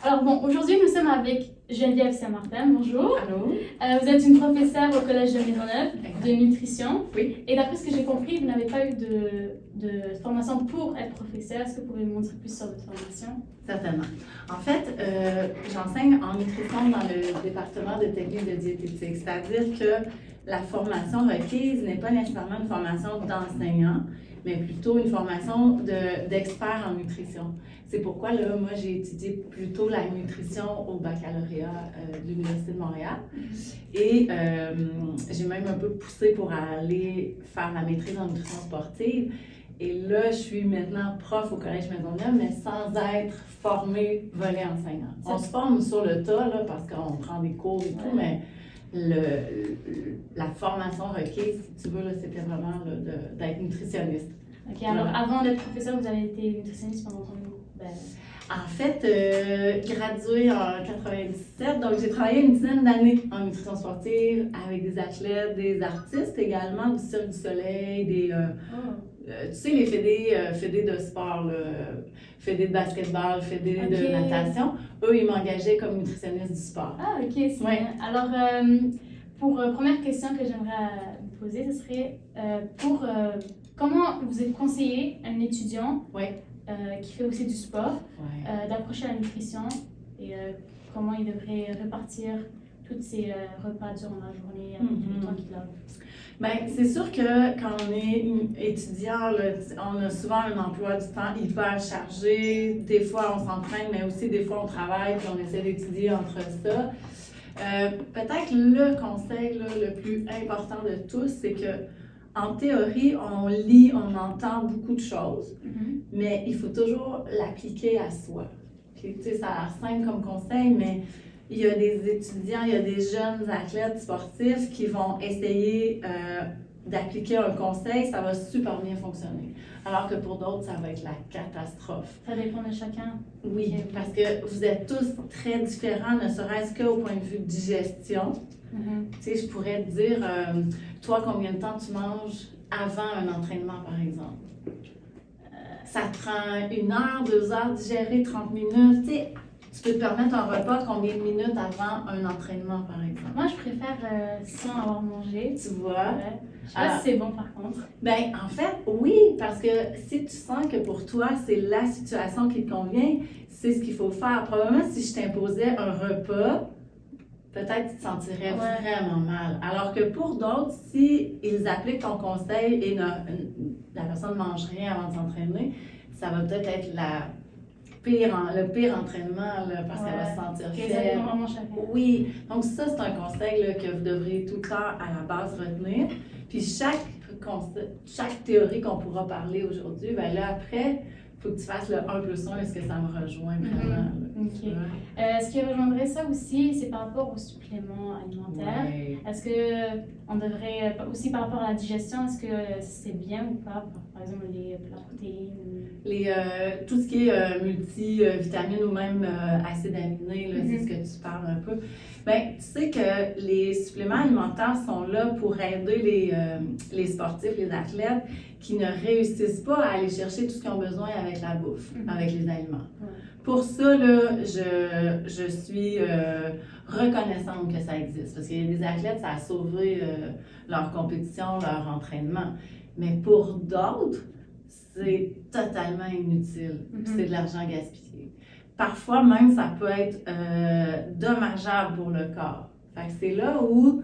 Alors bon, aujourd'hui nous sommes avec Geneviève Saint-Martin, bonjour. Allô? Vous êtes une professeure au Collège de Maisonneuve Exact. de nutrition. Oui. Et d'après ce que j'ai compris, vous n'avez pas eu de formation pour être professeur. Est-ce que vous pouvez me dire plus sur votre formation? Certainement. En fait, j'enseigne en nutrition dans le département de techniques de diététique, c'est-à-dire que la formation requise n'est pas nécessairement une formation d'enseignant, mais plutôt une formation d'expert en nutrition. C'est pourquoi, là, moi, j'ai étudié plutôt la nutrition au baccalauréat de l'Université de Montréal. Et j'ai même un peu poussé pour aller faire la maîtrise en nutrition sportive. Et là, je suis maintenant prof au Collège Maisonneuve, mais sans être formée volet enseignant. On se forme sur le tas, là, parce qu'on prend des cours et tout, mais la formation requise, si tu veux, là, c'était vraiment d'être nutritionniste. Ok, alors avant d'être professeur, vous avez été nutritionniste pendant combien de temps? En fait, graduée en 97, donc j'ai travaillé une dizaine d'années en nutrition sportive avec des athlètes, des artistes également, du Cirque du Soleil, tu sais, les fédés de sport, là, fédés de basketball, fédés de natation, eux, ils m'engageaient comme nutritionniste du sport. Ah, ok, c'est bien. Alors, pour première question que j'aimerais vous poser, ce serait comment vous êtes conseillé à un étudiant qui fait aussi du sport d'approcher la nutrition et comment il devrait répartir tous ses repas durant la journée avec le temps qu'il a? Bien, c'est sûr que quand on est étudiant, là, on a souvent un emploi du temps hyper chargé. Des fois, on s'entraîne, mais aussi des fois, on travaille puis on essaie d'étudier entre ça. Peut-être le conseil là, le plus important de tous, c'est que en théorie, on lit, on entend beaucoup de choses, mais il faut toujours l'appliquer à soi. Puis, tu sais, ça a l'air simple comme conseil, mais il y a des étudiants, il y a des jeunes athlètes sportifs qui vont essayer d'appliquer un conseil, ça va super bien fonctionner. Alors que pour d'autres, ça va être la catastrophe. Ça dépend de chacun. Oui, parce que vous êtes tous très différents, ne serait-ce qu'au point de vue de digestion. Tu sais, je pourrais te dire, toi, combien de temps tu manges avant un entraînement, par exemple? Ça te prend 1 heure, 2 heures digérer, 30 minutes. Tu sais, tu peux te permettre un repas combien de minutes avant un entraînement, par exemple? Moi, je préfère sans avoir mangé. Tu vois? Ouais. Je sais pas si c'est bon, par contre. Ben, en fait, oui, parce que si tu sens que pour toi, c'est la situation qui te convient, c'est ce qu'il faut faire. Probablement, si je t'imposais un repas, peut-être tu te sentirais vraiment mal. Alors que pour d'autres, si ils appliquent ton conseil et la personne ne mange rien avant de s'entraîner, ça va peut-être être le pire entraînement là, parce qu'elle va se sentir faible. Oui, donc ça, c'est un conseil là, que vous devriez tout le temps à la base retenir. Puis chaque théorie qu'on pourra parler aujourd'hui, ben là après, il faut que tu fasses le 1 plus 1, est-ce que ça me rejoint vraiment? OK. Ce qui rejoindrait ça aussi, c'est par rapport aux suppléments alimentaires. Est-ce qu'on devrait, aussi par rapport à la digestion, est-ce que c'est bien ou pas? Par exemple, la protéine? Tout ce qui est multivitamines ou même acides aminés, là, c'est ce que tu parles un peu. Bien, tu sais que les suppléments alimentaires sont là pour aider les sportifs, les athlètes qui ne réussissent pas à aller chercher tout ce qu'ils ont besoin avec la bouffe, avec les aliments. Pour ça, là, je suis reconnaissante que ça existe parce qu'il y a des athlètes, ça a sauvé leur compétition, leur entraînement. Mais pour d'autres, c'est totalement inutile. C'est de l'argent gaspillé. Parfois même, ça peut être dommageable pour le corps. Fait que c'est là où,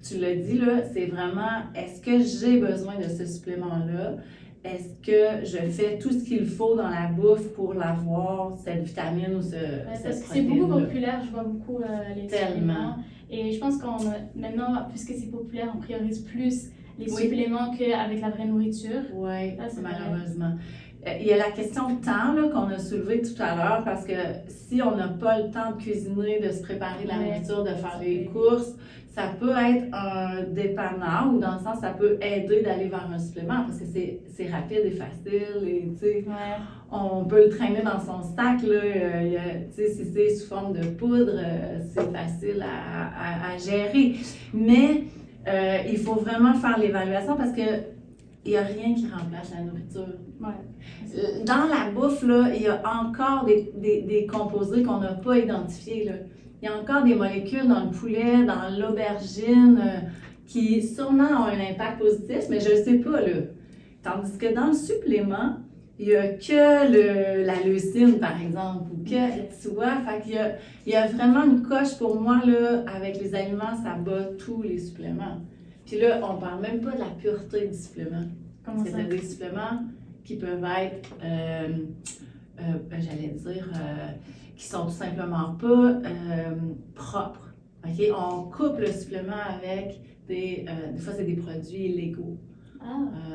tu l'as dit, là, c'est vraiment, est-ce que j'ai besoin de ce supplément-là? Est-ce que je fais tout ce qu'il faut dans la bouffe pour l'avoir, cette vitamine ou cette protéine? C'est beaucoup populaire, je vois beaucoup les suppléments. Et je pense maintenant, puisque c'est populaire, on priorise plus les suppléments qu'avec la vraie nourriture. Oui, malheureusement. Il y a la question de temps là, qu'on a soulevée tout à l'heure parce que si on n'a pas le temps de cuisiner, de se préparer la nourriture, de faire les courses, ça peut être un dépanneur ou dans le sens ça peut aider d'aller vers un supplément parce que c'est rapide et facile et tu sais, on peut le traîner dans son sac là, tu sais, si c'est sous forme de poudre, c'est facile à gérer. Mais il faut vraiment faire l'évaluation parce que il n'y a rien qui remplace la nourriture. Ouais. Dans la bouffe, là, il y a encore des composés qu'on n'a pas identifiés, là. Il y a encore des molécules dans le poulet, dans l'aubergine, qui sûrement ont un impact positif, mais je ne sais pas, là. Tandis que dans le supplément, il n'y a que la leucine, par exemple, ou que, tu vois, fait qu'il y a vraiment une coche pour moi, là, avec les aliments, ça bat tous les suppléments. Puis là, on ne parle même pas de la pureté du supplément. Comment ça? C'est des suppléments qui peuvent être, j'allais dire, qui sont tout simplement pas propres. Okay? On coupe le supplément avec des fois, c'est des produits illégaux.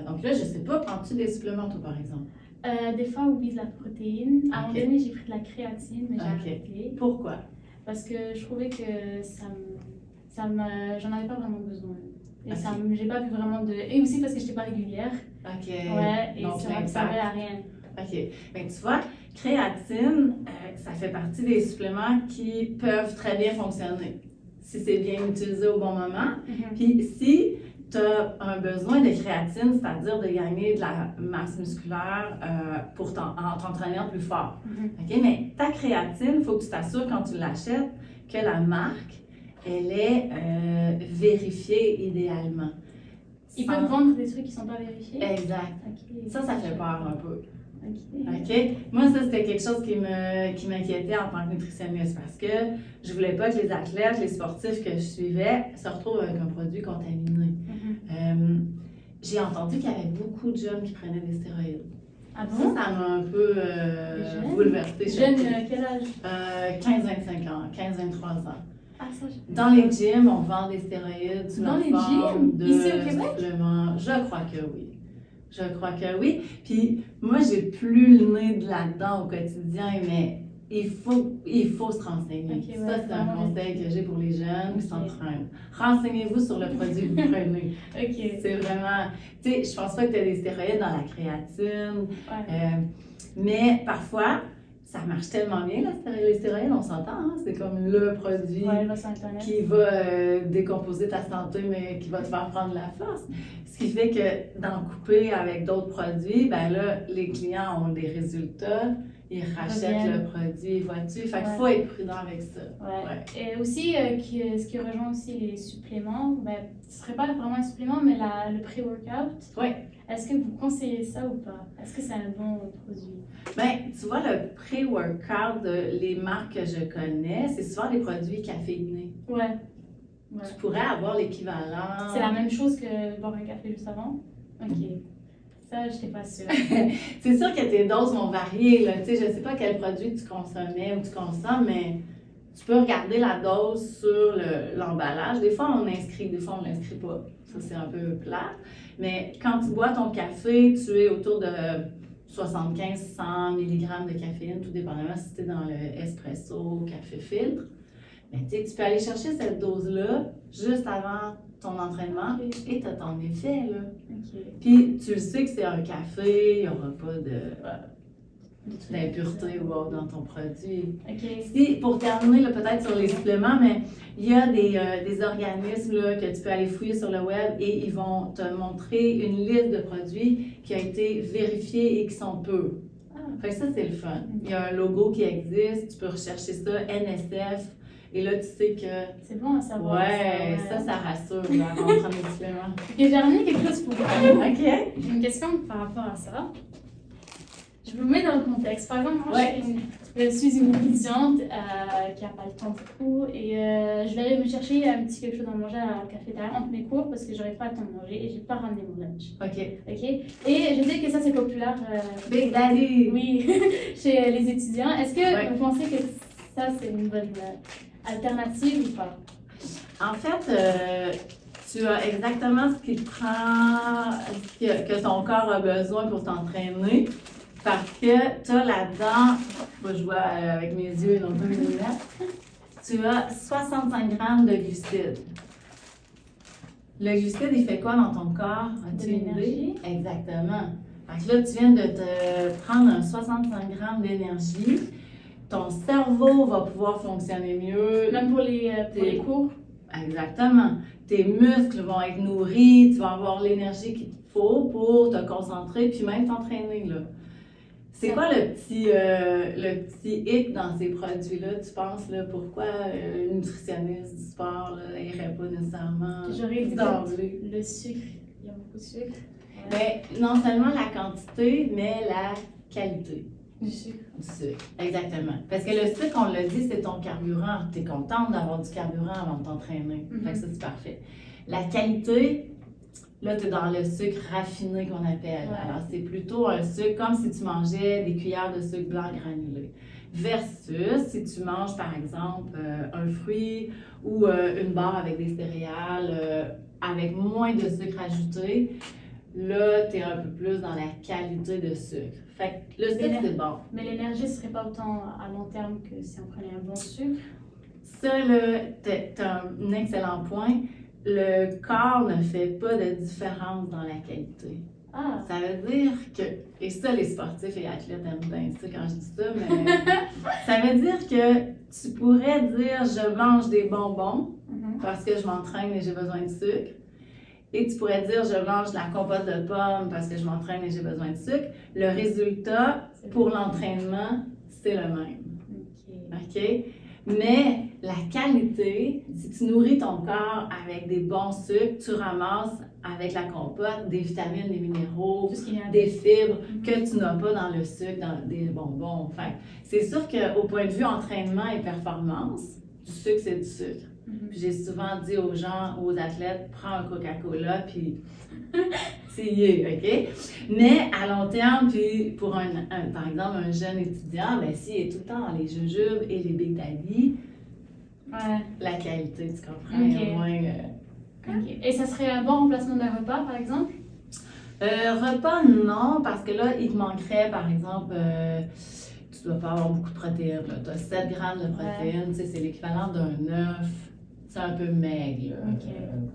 Donc là, je ne sais pas, prends-tu des suppléments, toi, par exemple? Des fois, oui, de la protéine. À un moment donné, j'ai pris de la créatine, mais j'ai arrêté. Pourquoi? Parce que je trouvais que j'en avais pas vraiment besoin. Et j'ai pas vu vraiment de... Et aussi parce que j'étais pas régulière. OK. Ouais, et donc, ça ne servait à rien. OK. Bien, tu vois, créatine, ça fait partie des suppléments qui peuvent très bien fonctionner si c'est bien utilisé au bon moment. Puis si tu as un besoin de créatine, c'est-à-dire de gagner de la masse musculaire en t'entraînant plus fort. OK? Mais ta créatine, il faut que tu t'assures quand tu l'achètes que la marque, elle est vérifiée idéalement. Ils peuvent vendre des trucs qui ne sont pas vérifiés? Exact. Okay. Ça fait peur un peu. OK. Moi, ça, c'était quelque chose qui m'inquiétait en tant que nutritionniste parce que je voulais pas que les athlètes, les sportifs que je suivais se retrouvent avec un produit contaminé. J'ai entendu qu'il y avait beaucoup de jeunes qui prenaient des stéroïdes. Ah bon? Ça m'a un peu bouleversée. Jeunes, quel âge? 15-25 ans, 15-23 ans. Ah, ça, dans les gyms, on vend des stéroïdes sous la forme de ici au Québec? suppléments. Je crois que oui. Je crois que oui. Puis moi, j'ai plus le nez de là-dedans au quotidien, mais il faut se renseigner. Okay, ça, c'est un conseil que j'ai pour les jeunes qui s'entraînent. Renseignez-vous sur le produit que vous prenez. C'est vraiment... Tu sais, je pense pas que tu as des stéroïdes dans la créatine. Mais parfois, ça marche tellement bien, les stéroïdes, on s'entend. Hein? C'est comme le produit qui va décomposer ta santé, mais qui va te faire prendre la force. Ce qui fait que d'en couper avec d'autres produits, ben là, les clients ont des résultats, ils rachètent le produit, vois-tu? Fait qu'il faut être prudent avec ça. Et aussi, ce qui rejoint aussi les suppléments, ben, ce serait pas vraiment un supplément, mais le pré-workout. Est-ce que vous conseillez ça ou pas? Est-ce que c'est un bon produit? Bien, tu vois, le pré-workout, les marques que je connais, c'est souvent des produits caféinés. Tu pourrais avoir l'équivalent. C'est la même chose que boire un café juste avant? OK. Ça, je n'étais pas sûre. C'est sûr que tes doses vont varier. Là. Tu sais, je ne sais pas quel produit tu consommais ou tu consommes, mais tu peux regarder la dose sur l'emballage. Des fois, on inscrit, des fois, on ne l'inscrit pas. Ça, c'est un peu plate. Mais quand tu bois ton café, tu es autour de 75-100 mg de caféine, tout dépendamment si tu es dans le espresso, café filtre. Mais tu peux aller chercher cette dose-là juste avant ton entraînement et tu as ton effet. Puis tu le sais que c'est un café, il n'y aura pas d'impureté ou autre dans ton produit. Si, pour terminer, peut-être sur les suppléments, mais il y a des organismes là, que tu peux aller fouiller sur le web et ils vont te montrer une liste de produits qui a été vérifiés et qui sont purs. Fait que ça, c'est le fun. Il y a un logo qui existe, tu peux rechercher ça, NSF. Et là, tu sais que... C'est bon à savoir. Ça rassure avant de prendre les suppléments. Et j'ai ramené quelque chose pour vous. OK. J'ai une question par rapport à ça. Je vous mets dans le contexte. Par exemple, moi, je suis une étudiante qui n'a pas le temps beaucoup et je vais aller me chercher un petit quelque chose à manger à la cafétéria entre mes cours parce que j'aurais pas le temps de manger et j'ai pas ramené mon lunch. OK. Et je sais que ça, c'est populaire. Big Daddy! Oui, chez les étudiants. Est-ce que vous pensez que ça, c'est une bonne alternative ou pas? En fait, tu as exactement ce qui te prend, que ton corps a besoin pour t'entraîner. Parce que tu as là-dedans, moi je vois avec mes yeux, non pas mes lunettes, tu as 65 grammes de glucides. Le glucide, il fait quoi dans ton corps? De l'énergie. Exactement. Fait que là, tu viens de te prendre un 65 grammes d'énergie. Ton cerveau va pouvoir fonctionner mieux. Même pour les cours? Exactement. Tes muscles vont être nourris, tu vas avoir l'énergie qu'il te faut pour te concentrer puis même t'entraîner, là. C'est quoi le petit hic dans ces produits-là, tu penses, là, pourquoi une nutritionniste du sport n'irait pas nécessairement J'aurais dit d'emblée? le sucre, il y a beaucoup de sucre. Bien, non seulement la quantité, mais la qualité. Du sucre. Du sucre, exactement. Parce que le sucre, on l'a dit, c'est ton carburant. Tu es contente d'avoir du carburant avant de t'entraîner. Fait que ça, c'est parfait. La qualité, là, tu es dans le sucre raffiné qu'on appelle. Ouais. Alors, c'est plutôt un sucre comme si tu mangeais des cuillères de sucre blanc granulé. Versus si tu manges, par exemple, un fruit ou une barre avec des céréales avec moins de sucre ajouté, là, tu es un peu plus dans la qualité de sucre. Fait que le sucre, c'est bon. Mais l'énergie ne serait pas autant à long terme que si on prenait un bon sucre. Ça, là, t'as un excellent point. Le corps ne fait pas de différence dans la qualité. Ah, Ça veut dire que, et ça, les sportifs et athlètes aiment bien ça quand je dis ça, mais ça veut dire que tu pourrais dire je mange des bonbons parce que je m'entraîne et j'ai besoin de sucre. Et tu pourrais dire je mange de la compote de pommes parce que je m'entraîne et j'ai besoin de sucre. Le résultat pour l'entraînement, c'est le même. OK? Mais la qualité, si tu nourris ton corps avec des bons sucres, tu ramasses avec la compote des vitamines, des minéraux, des fibres que tu n'as pas dans le sucre, dans des bonbons. Enfin, c'est sûr qu'au point de vue entraînement et performance, du sucre, c'est du sucre. Puis j'ai souvent dit aux gens, aux athlètes, prends un Coca-Cola, puis c'est OK? Mais à long terme, puis pour par exemple, un jeune étudiant, ben s'il est tout le temps dans les jujubes et les Big Daddy, la qualité, tu comprends, Okay. moins... OK. Et ça serait un bon remplacement d'un repas, par exemple? Repas, non, parce que là, il te manquerait, par exemple, tu dois pas avoir beaucoup de protéines. Tu as 7 grammes de protéines, tu sais, c'est l'équivalent d'un œuf. C'est un peu maigre, là.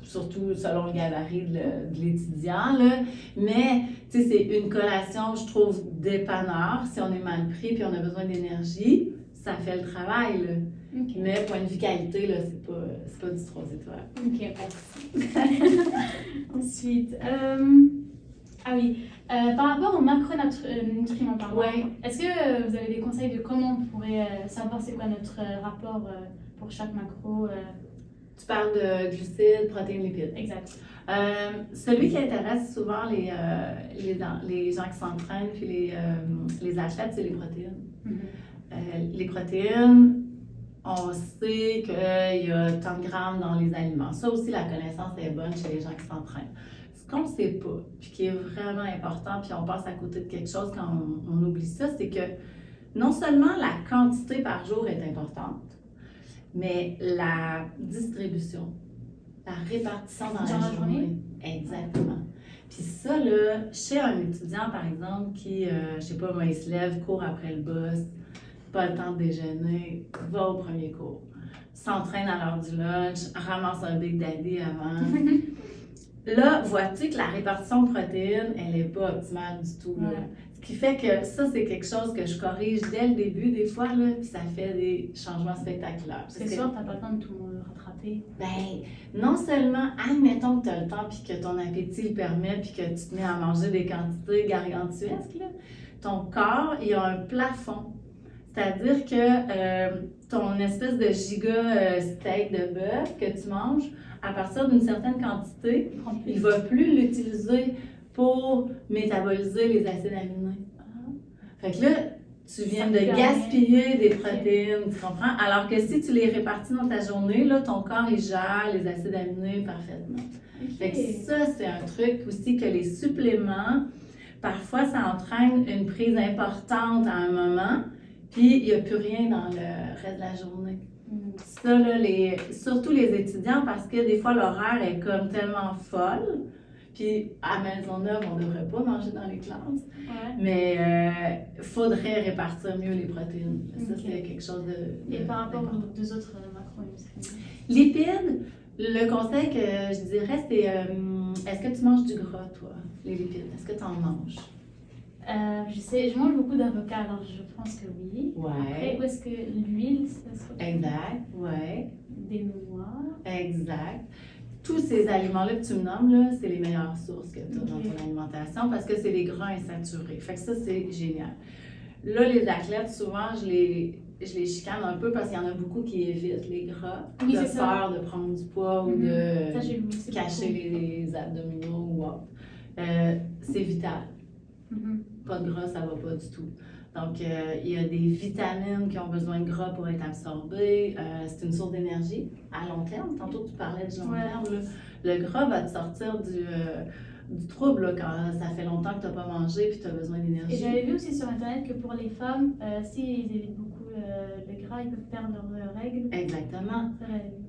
Surtout selon le gabarit de l'étudiant, là. Mais, tu sais, c'est une collation, je trouve, dépanneur. Si on est mal pris puis on a besoin d'énergie, ça fait le travail, là. Mais point de vue qualité, là, c'est pas du 3 étoiles. OK, merci. Ensuite, ah oui, par rapport aux macronutriments, pardon, est-ce que vous avez des conseils de comment on pourrait savoir c'est quoi notre rapport pour chaque macro? Tu parles de glucides, protéines, lipides. Exact. Celui qui intéresse souvent les gens qui s'entraînent puis les athlètes, c'est les protéines. Les protéines, on sait qu'il y a tant de grammes dans les aliments. Ça aussi, la connaissance est bonne chez les gens qui s'entraînent. Ce qu'on ne sait pas, puis qui est vraiment important, puis on passe à côté de quelque chose quand on oublie ça, c'est que non seulement la quantité par jour est importante, mais la distribution, la répartition dans la journée. Exactement. Puis ça, là, chez un étudiant, par exemple, qui, je sais pas, moi, il se lève, court après le boss, pas le temps de déjeuner, va au premier cours, s'entraîne à l'heure du lunch, ramasse un Big Daddy avant. Là, vois-tu que la répartition de protéines, elle n'est pas optimale du tout. Là. Ce qui fait que ça, c'est quelque chose que je corrige dès le début, des fois, là, puis ça fait des changements spectaculaires. C'est sûr, tu n'as pas le temps de tout rattraper. Ben, non seulement, admettons que tu as le temps, puis que ton appétit le permet, puis que tu te mets à manger des quantités gargantuesques, là, ton corps, il a un plafond. C'est-à-dire que ton espèce de giga steak de bœuf que tu manges, à partir d'une certaine quantité, il ne va plus l'utiliser pour métaboliser les acides aminés. Fait que là, tu viens de gaspiller des protéines, tu comprends? Alors que si tu les répartis dans ta journée, là, ton corps, il gère les acides aminés parfaitement. Fait que ça, c'est un truc aussi que les suppléments, parfois, ça entraîne une prise importante à un moment, puis il n'y a plus rien dans le reste de la journée. Ça, là, surtout les étudiants, parce que des fois, l'horaire est comme tellement folle. Puis à Maisonneuve, on ne devrait pas manger dans les classes. Mais il faudrait répartir mieux les protéines. Ça, c'est quelque chose de... Et par rapport aux deux autres macronutriments? Lipides, le conseil que je dirais, c'est est-ce que tu manges du gras, toi, les lipides? Est-ce que tu en manges? Je mange beaucoup d'avocats, alors je pense que oui. Après, où est-ce que l'huile, ça se retrouve? Exact, Des noix. Exact. tous ces aliments-là que tu me nommes, là, c'est les meilleures sources que tu as dans ton alimentation parce que c'est des gras insaturés. Fait que ça, c'est génial. Là, les athlètes, souvent, je les chicane un peu parce qu'il y en a beaucoup qui évitent les gras, de peur de prendre du poids ou de cacher les abdominaux ou autre. C'est vital. Pas de gras, ça va pas du tout. Donc, il y a des vitamines qui ont besoin de gras pour être absorbées. C'est une source d'énergie à long terme. Tantôt, tu parlais du long terme. Là. Le gras va te sortir du trouble là, quand ça fait longtemps que tu n'as pas mangé et que tu as besoin d'énergie. Et j'avais vu aussi sur Internet que pour les femmes, s'ils évitent beaucoup le gras, ils peuvent perdre leurs règles. Exactement.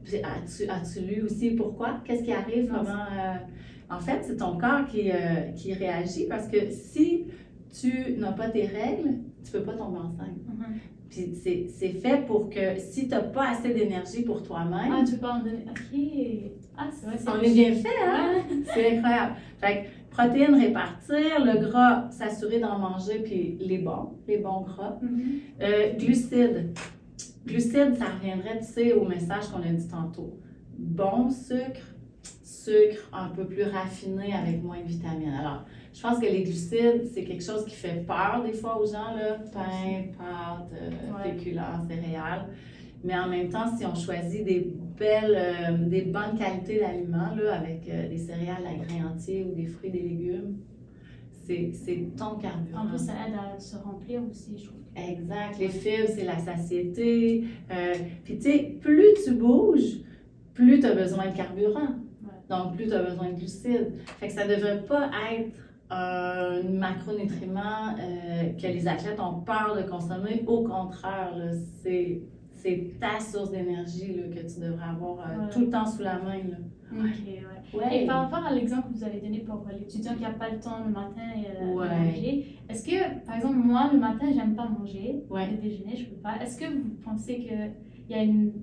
As-tu lu aussi pourquoi? Qu'est-ce qui arrive? En fait, c'est ton corps qui réagit parce que si tu n'as pas tes règles, tu ne peux pas tomber enceinte. Puis c'est fait pour que si tu n'as pas assez d'énergie pour toi-même... Ah, tu peux pas en donner... OK. Ah, c'est vrai, on est bien fait, hein? C'est incroyable. Fait que protéines répartir, le gras, s'assurer d'en manger, puis les bons gras. Glucides. Glucides, ça reviendrait, tu sais, au message qu'on a dit tantôt. Bon sucre un peu plus raffiné avec moins de vitamines. Alors, je pense que les glucides, c'est quelque chose qui fait peur des fois aux gens, là. Pain, pâtes, féculents, céréales. Mais en même temps, si on choisit des bonnes qualités d'aliments, là, avec des céréales à grains entiers ou des fruits, des légumes, c'est ton carburant. En plus, ça aide à se remplir aussi, je trouve. Exact. Les fibres, c'est la satiété. Puis, tu sais, plus tu bouges, plus tu as besoin de carburant. Donc, plus tu as besoin de glucides. Fait que ça ne devrait pas être un macronutriment que les athlètes ont peur de consommer. Au contraire, là, c'est ta source d'énergie là, que tu devrais avoir tout le temps sous la main. Là. Et par rapport à l'exemple que vous avez donné pour l'étudiant qui n'a pas le temps le matin de manger, est-ce que, par exemple, moi, le matin, j'aime pas manger, le déjeuner, je peux pas. Est-ce que vous pensez qu'il y a une...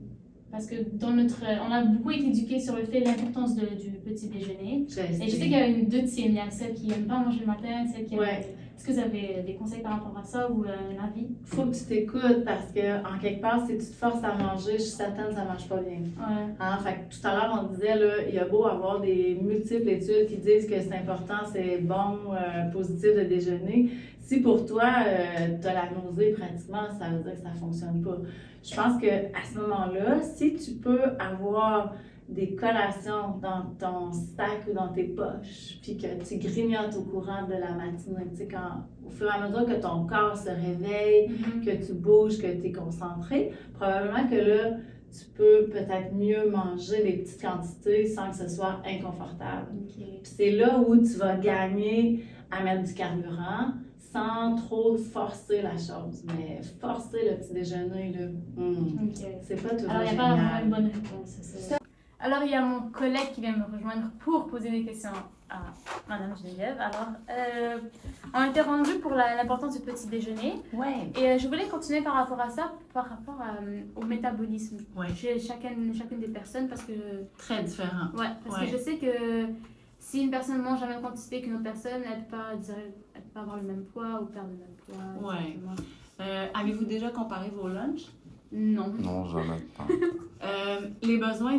Parce que on a beaucoup été éduqués sur l'importance du petit déjeuner. Et je sais qu'il y a deux teams. Il y a celles qui n'aiment pas manger le matin, celles qui aiment... Est-ce que vous avez des conseils par rapport à ça ou un avis? Faut que tu t'écoutes parce que, en quelque part, si tu te forces à manger, je suis certaine que ça ne marche pas bien. Fait que tout à l'heure, on disait, là, il y a beau avoir des multiples études qui disent que c'est important, c'est bon, positif de déjeuner. Si pour toi, tu as la nausée pratiquement, ça veut dire que ça ne fonctionne pas. Je pense qu'à ce moment-là, si tu peux avoir des collations dans ton sac ou dans tes poches, puis que tu grignotes au courant de la matinée, tu sais, au fur et à mesure que ton corps se réveille, que tu bouges, que tu es concentré, probablement que là, tu peux peut-être mieux manger des petites quantités sans que ce soit inconfortable. Puis c'est là où tu vas gagner à mettre du carburant, sans trop forcer la chose, mais forcer le petit déjeuner, là, c'est pas toujours génial. Alors, il n'y a pas vraiment une bonne réponse. Alors, il y a mon collègue qui vient me rejoindre pour poser des questions à Madame Geneviève. Alors, on était rendu pour l'importance du petit déjeuner. Et je voulais continuer par rapport à ça, par rapport au métabolisme chez chacune des personnes, parce que... Très différent. Parce que je sais que si une personne mange la même quantité qu'une autre personne, elle peut pas avoir le même poids ou perdre le même poids. Avez-vous déjà comparé vos lunchs? Non. Non, jamais pas. Les besoins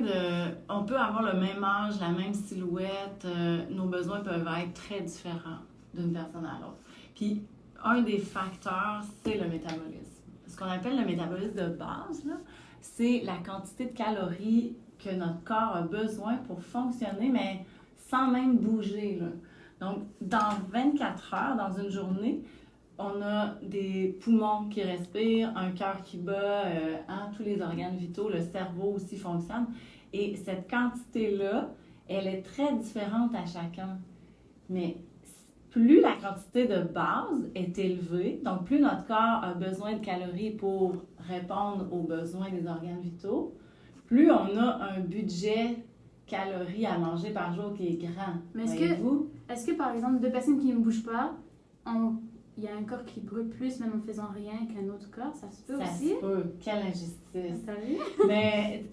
on peut avoir le même âge, la même silhouette, nos besoins peuvent être très différents d'une personne à l'autre. Puis, un des facteurs, c'est le métabolisme. Ce qu'on appelle le métabolisme de base, là, c'est la quantité de calories que notre corps a besoin pour fonctionner, mais sans même bouger, là. Donc, dans 24 heures, dans une journée, on a des poumons qui respirent, un cœur qui bat, tous les organes vitaux, le cerveau aussi fonctionne. Et cette quantité-là, elle est très différente à chacun. Mais plus la quantité de base est élevée, donc plus notre corps a besoin de calories pour répondre aux besoins des organes vitaux, plus on a un budget calories à manger par jour qui est grand. Mais est-ce que par exemple, deux personnes qui ne bougent pas, il y a un corps qui brûle plus même en faisant rien qu'un autre corps, ça se peut aussi? Ça se peut. Quelle injustice. T'as vu? Mais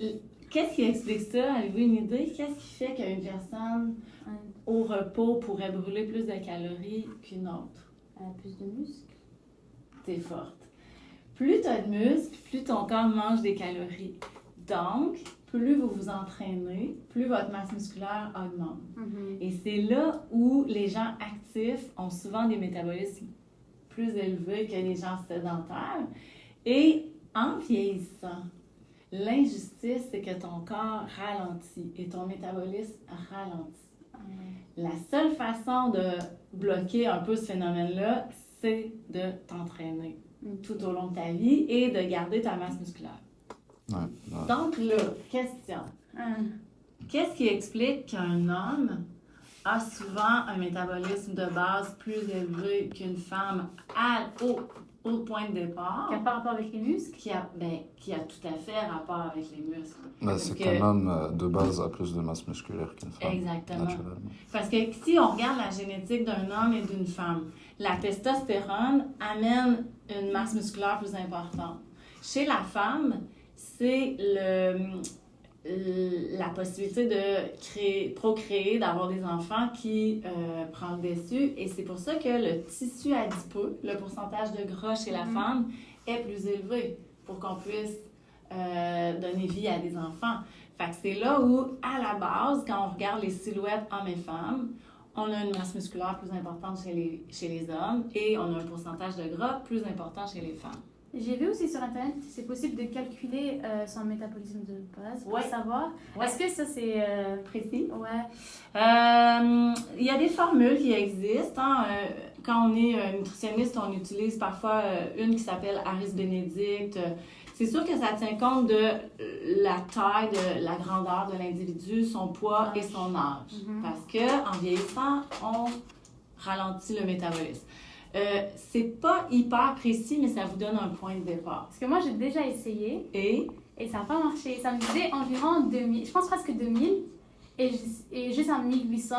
qu'est-ce qui explique ça? Avez-vous une idée? Qu'est-ce qui fait qu'une personne au repos pourrait brûler plus de calories qu'une autre? Elle a plus de muscles. T'es forte. Plus tu as de muscles, plus ton corps mange des calories. Donc, plus vous vous entraînez, plus votre masse musculaire augmente. Mhm. Et c'est là où les gens actifs ont souvent des métabolismes plus élevés que les gens sédentaires. Et en vieillissant, l'injustice, c'est que ton corps ralentit et ton métabolisme ralentit. La seule façon de bloquer un peu ce phénomène-là, c'est de t'entraîner tout au long de ta vie et de garder ta masse musculaire. Ouais. Donc là, question. Qu'est-ce qui explique qu'un homme a souvent un métabolisme de base plus élevé qu'une femme au point de départ? Qui n'a pas rapport avec les muscles? Qui a tout à fait rapport avec les muscles. C'est qu'un homme de base a plus de masse musculaire qu'une femme. Exactement. Naturellement. Parce que si on regarde la génétique d'un homme et d'une femme, la testostérone amène une masse musculaire plus importante. Chez la femme, c'est la possibilité de procréer, d'avoir des enfants qui prend le dessus. Et c'est pour ça que le tissu adipeux, le pourcentage de gras chez la femme, est plus élevé pour qu'on puisse donner vie à des enfants. Fait que c'est là où, à la base, quand on regarde les silhouettes hommes et femmes, on a une masse musculaire plus importante chez les hommes et on a un pourcentage de gras plus important chez les femmes. J'ai vu aussi sur Internet que c'est possible de calculer son métabolisme de base pour savoir. Ouais. Est-ce que ça, c'est précis? Ouais. Il y a des formules qui existent. Hein. Quand on est nutritionniste, on utilise parfois une qui s'appelle Harris Benedict. C'est sûr que ça tient compte de la taille, de la grandeur de l'individu, son poids et son âge. Parce qu'en vieillissant, on ralentit le métabolisme. C'est pas hyper précis, mais ça vous donne un point de départ. Parce que moi, j'ai déjà essayé Et ça n'a pas marché. Ça me disait environ 2000, je pense presque 2000. Et juste en 1800,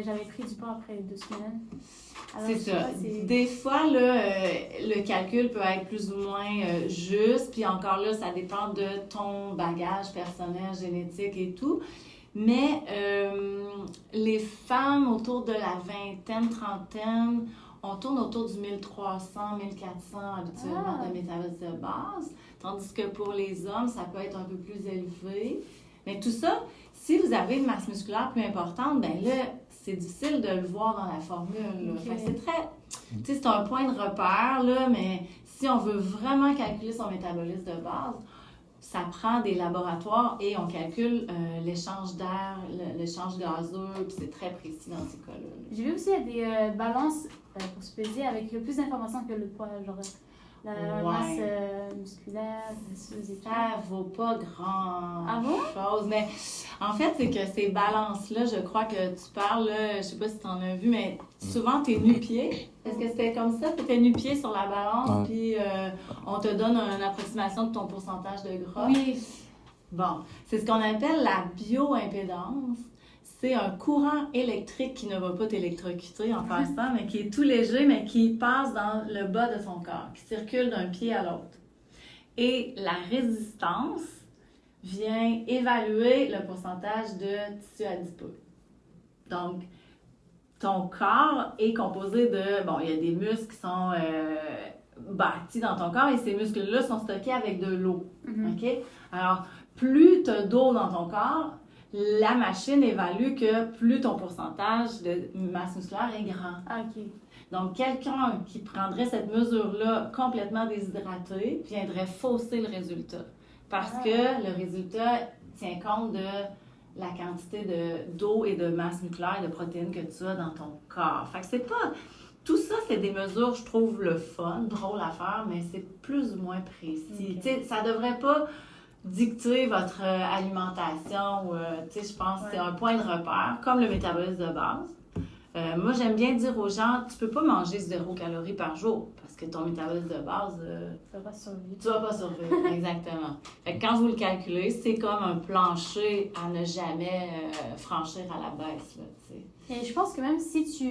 j'avais pris du poids après 2 semaines. Alors, c'est ça. Des fois, là, le calcul peut être plus ou moins juste. Puis encore là, ça dépend de ton bagage personnel, génétique et tout. Mais les femmes autour de la vingtaine, trentaine, on tourne autour du 1300, 1400 habituellement de métabolisme de base. Tandis que pour les hommes, ça peut être un peu plus élevé. Mais tout ça, si vous avez une masse musculaire plus importante, ben là, c'est difficile de le voir dans la formule. Okay. Fait que c'est très... Tu sais, c'est un point de repère, là, mais si on veut vraiment calculer son métabolisme de base, ça prend des laboratoires et on calcule l'échange d'air, l'échange gazeux, puis c'est très précis dans ces cas-là. J'ai vu aussi qu'il y a des balances pour se peser avec plus d'informations que le poids, genre la masse musculaire, osseuse et tout. Ça vaut pas grand-chose. Mais en fait, c'est que ces balances-là, je crois que tu parles, là, je sais pas si tu en as vu, mais souvent, tu es nu-pied. Est-ce que c'était comme ça? Tu étais nu-pied sur la balance, puis on te donne une approximation de ton pourcentage de gras? Oui. Bon, c'est ce qu'on appelle la bioimpédance. C'est un courant électrique qui ne va pas t'électrocuter en passant, mais qui est tout léger, mais qui passe dans le bas de ton corps, qui circule d'un pied à l'autre. Et la résistance vient évaluer le pourcentage de tissu adipeux. Donc, ton corps est composé de... Bon, il y a des muscles qui sont bâtis dans ton corps et ces muscles-là sont stockés avec de l'eau. OK? Alors, plus tu as d'eau dans ton corps, la machine évalue que plus ton pourcentage de masse musculaire est grand. OK. Donc, quelqu'un qui prendrait cette mesure-là complètement déshydratée viendrait fausser le résultat. Parce que le résultat tient compte de la quantité d'eau et de masse musculaire et de protéines que tu as dans ton corps. Fait que c'est pas... Tout ça, c'est des mesures, je trouve, le fun, drôle à faire, mais c'est plus ou moins précis. Tu sais, ça devrait pas dicter votre alimentation. Tu sais, je pense que c'est un point de repère, comme le métabolisme de base. Moi, j'aime bien dire aux gens, tu peux pas manger 0 calories par jour parce que ton métabolisme de base... tu vas pas survivre. Tu vas pas survivre, exactement. Fait que quand vous le calculez, c'est comme un plancher à ne jamais franchir à la baisse, là, tu sais. Et je pense que même si tu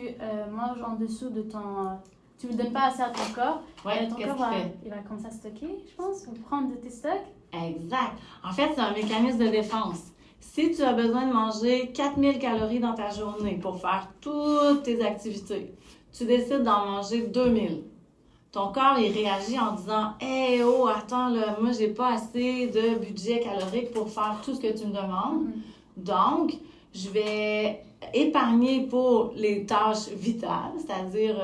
manges en dessous de ton... tu ne donnes pas assez à ton corps, ton corps il va commencer à stocker, je pense, ou prendre de tes stocks. Exact. En fait, c'est un mécanisme de défense. Si tu as besoin de manger 4000 calories dans ta journée pour faire toutes tes activités, tu décides d'en manger 2000. ton corps, il réagit en disant « Hey, oh, attends, là, moi, j'ai pas assez de budget calorique pour faire tout ce que tu me demandes. Donc, je vais épargner pour les tâches vitales, c'est-à-dire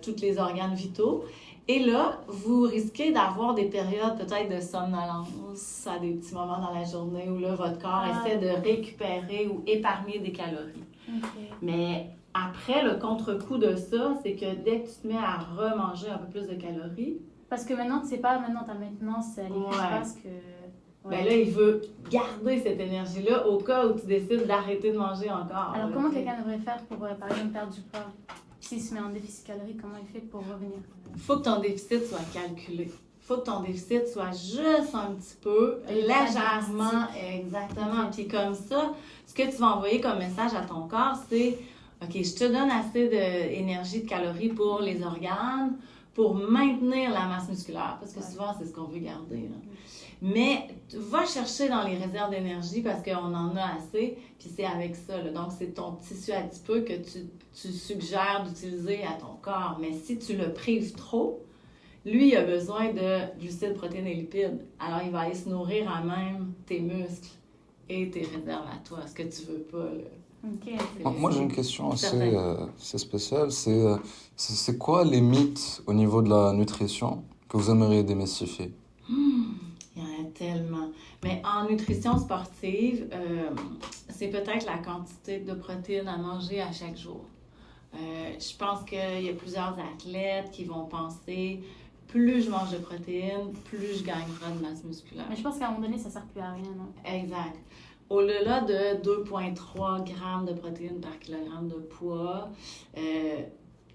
tous les organes vitaux. Et là, vous risquez d'avoir des périodes peut-être de somnolence à des petits moments dans la journée où là, votre corps essaie de récupérer ou épargner des calories. Mais après, le contre-coup de ça, c'est que dès que tu te mets à remanger un peu plus de calories... Parce que maintenant, tu sais pas, maintenant ta maintenance, elle est parce que... Ben là, il veut garder cette énergie-là au cas où tu décides d'arrêter de manger encore. Alors, comment quelqu'un devrait faire pour, par exemple, perdre du poids? S'il se met en déficit calorique, comment il fait pour revenir? Il faut que ton déficit soit calculé. Il faut que ton déficit soit juste un petit peu, légèrement, exactement. Puis comme ça, ce que tu vas envoyer comme message à ton corps, c'est « OK, je te donne assez d'énergie, de calories pour les organes, pour maintenir la masse musculaire. » Parce que souvent, c'est ce qu'on veut garder. Là. Mais va chercher dans les réserves d'énergie parce qu'on en a assez, puis c'est avec ça. Là. Donc, c'est ton tissu adipeux que tu suggères d'utiliser à ton corps. Mais si tu le prives trop, lui, il a besoin de glucides, protéines et lipides. Alors, il va aller se nourrir à même tes muscles et tes réserves à toi, ce que tu veux pas. Là. Okay. Moi, j'ai une question assez spéciale. C'est quoi les mythes au niveau de la nutrition que vous aimeriez démystifier? Il y en a tellement. Mais en nutrition sportive, c'est peut-être la quantité de protéines à manger à chaque jour. Je pense qu'il y a plusieurs athlètes qui vont penser plus je mange de protéines, plus je gagnerai de masse musculaire. Mais je pense qu'à un moment donné, ça ne sert plus à rien, non? Exact. Au-delà de 2,3 grammes de protéines par kilogramme de poids,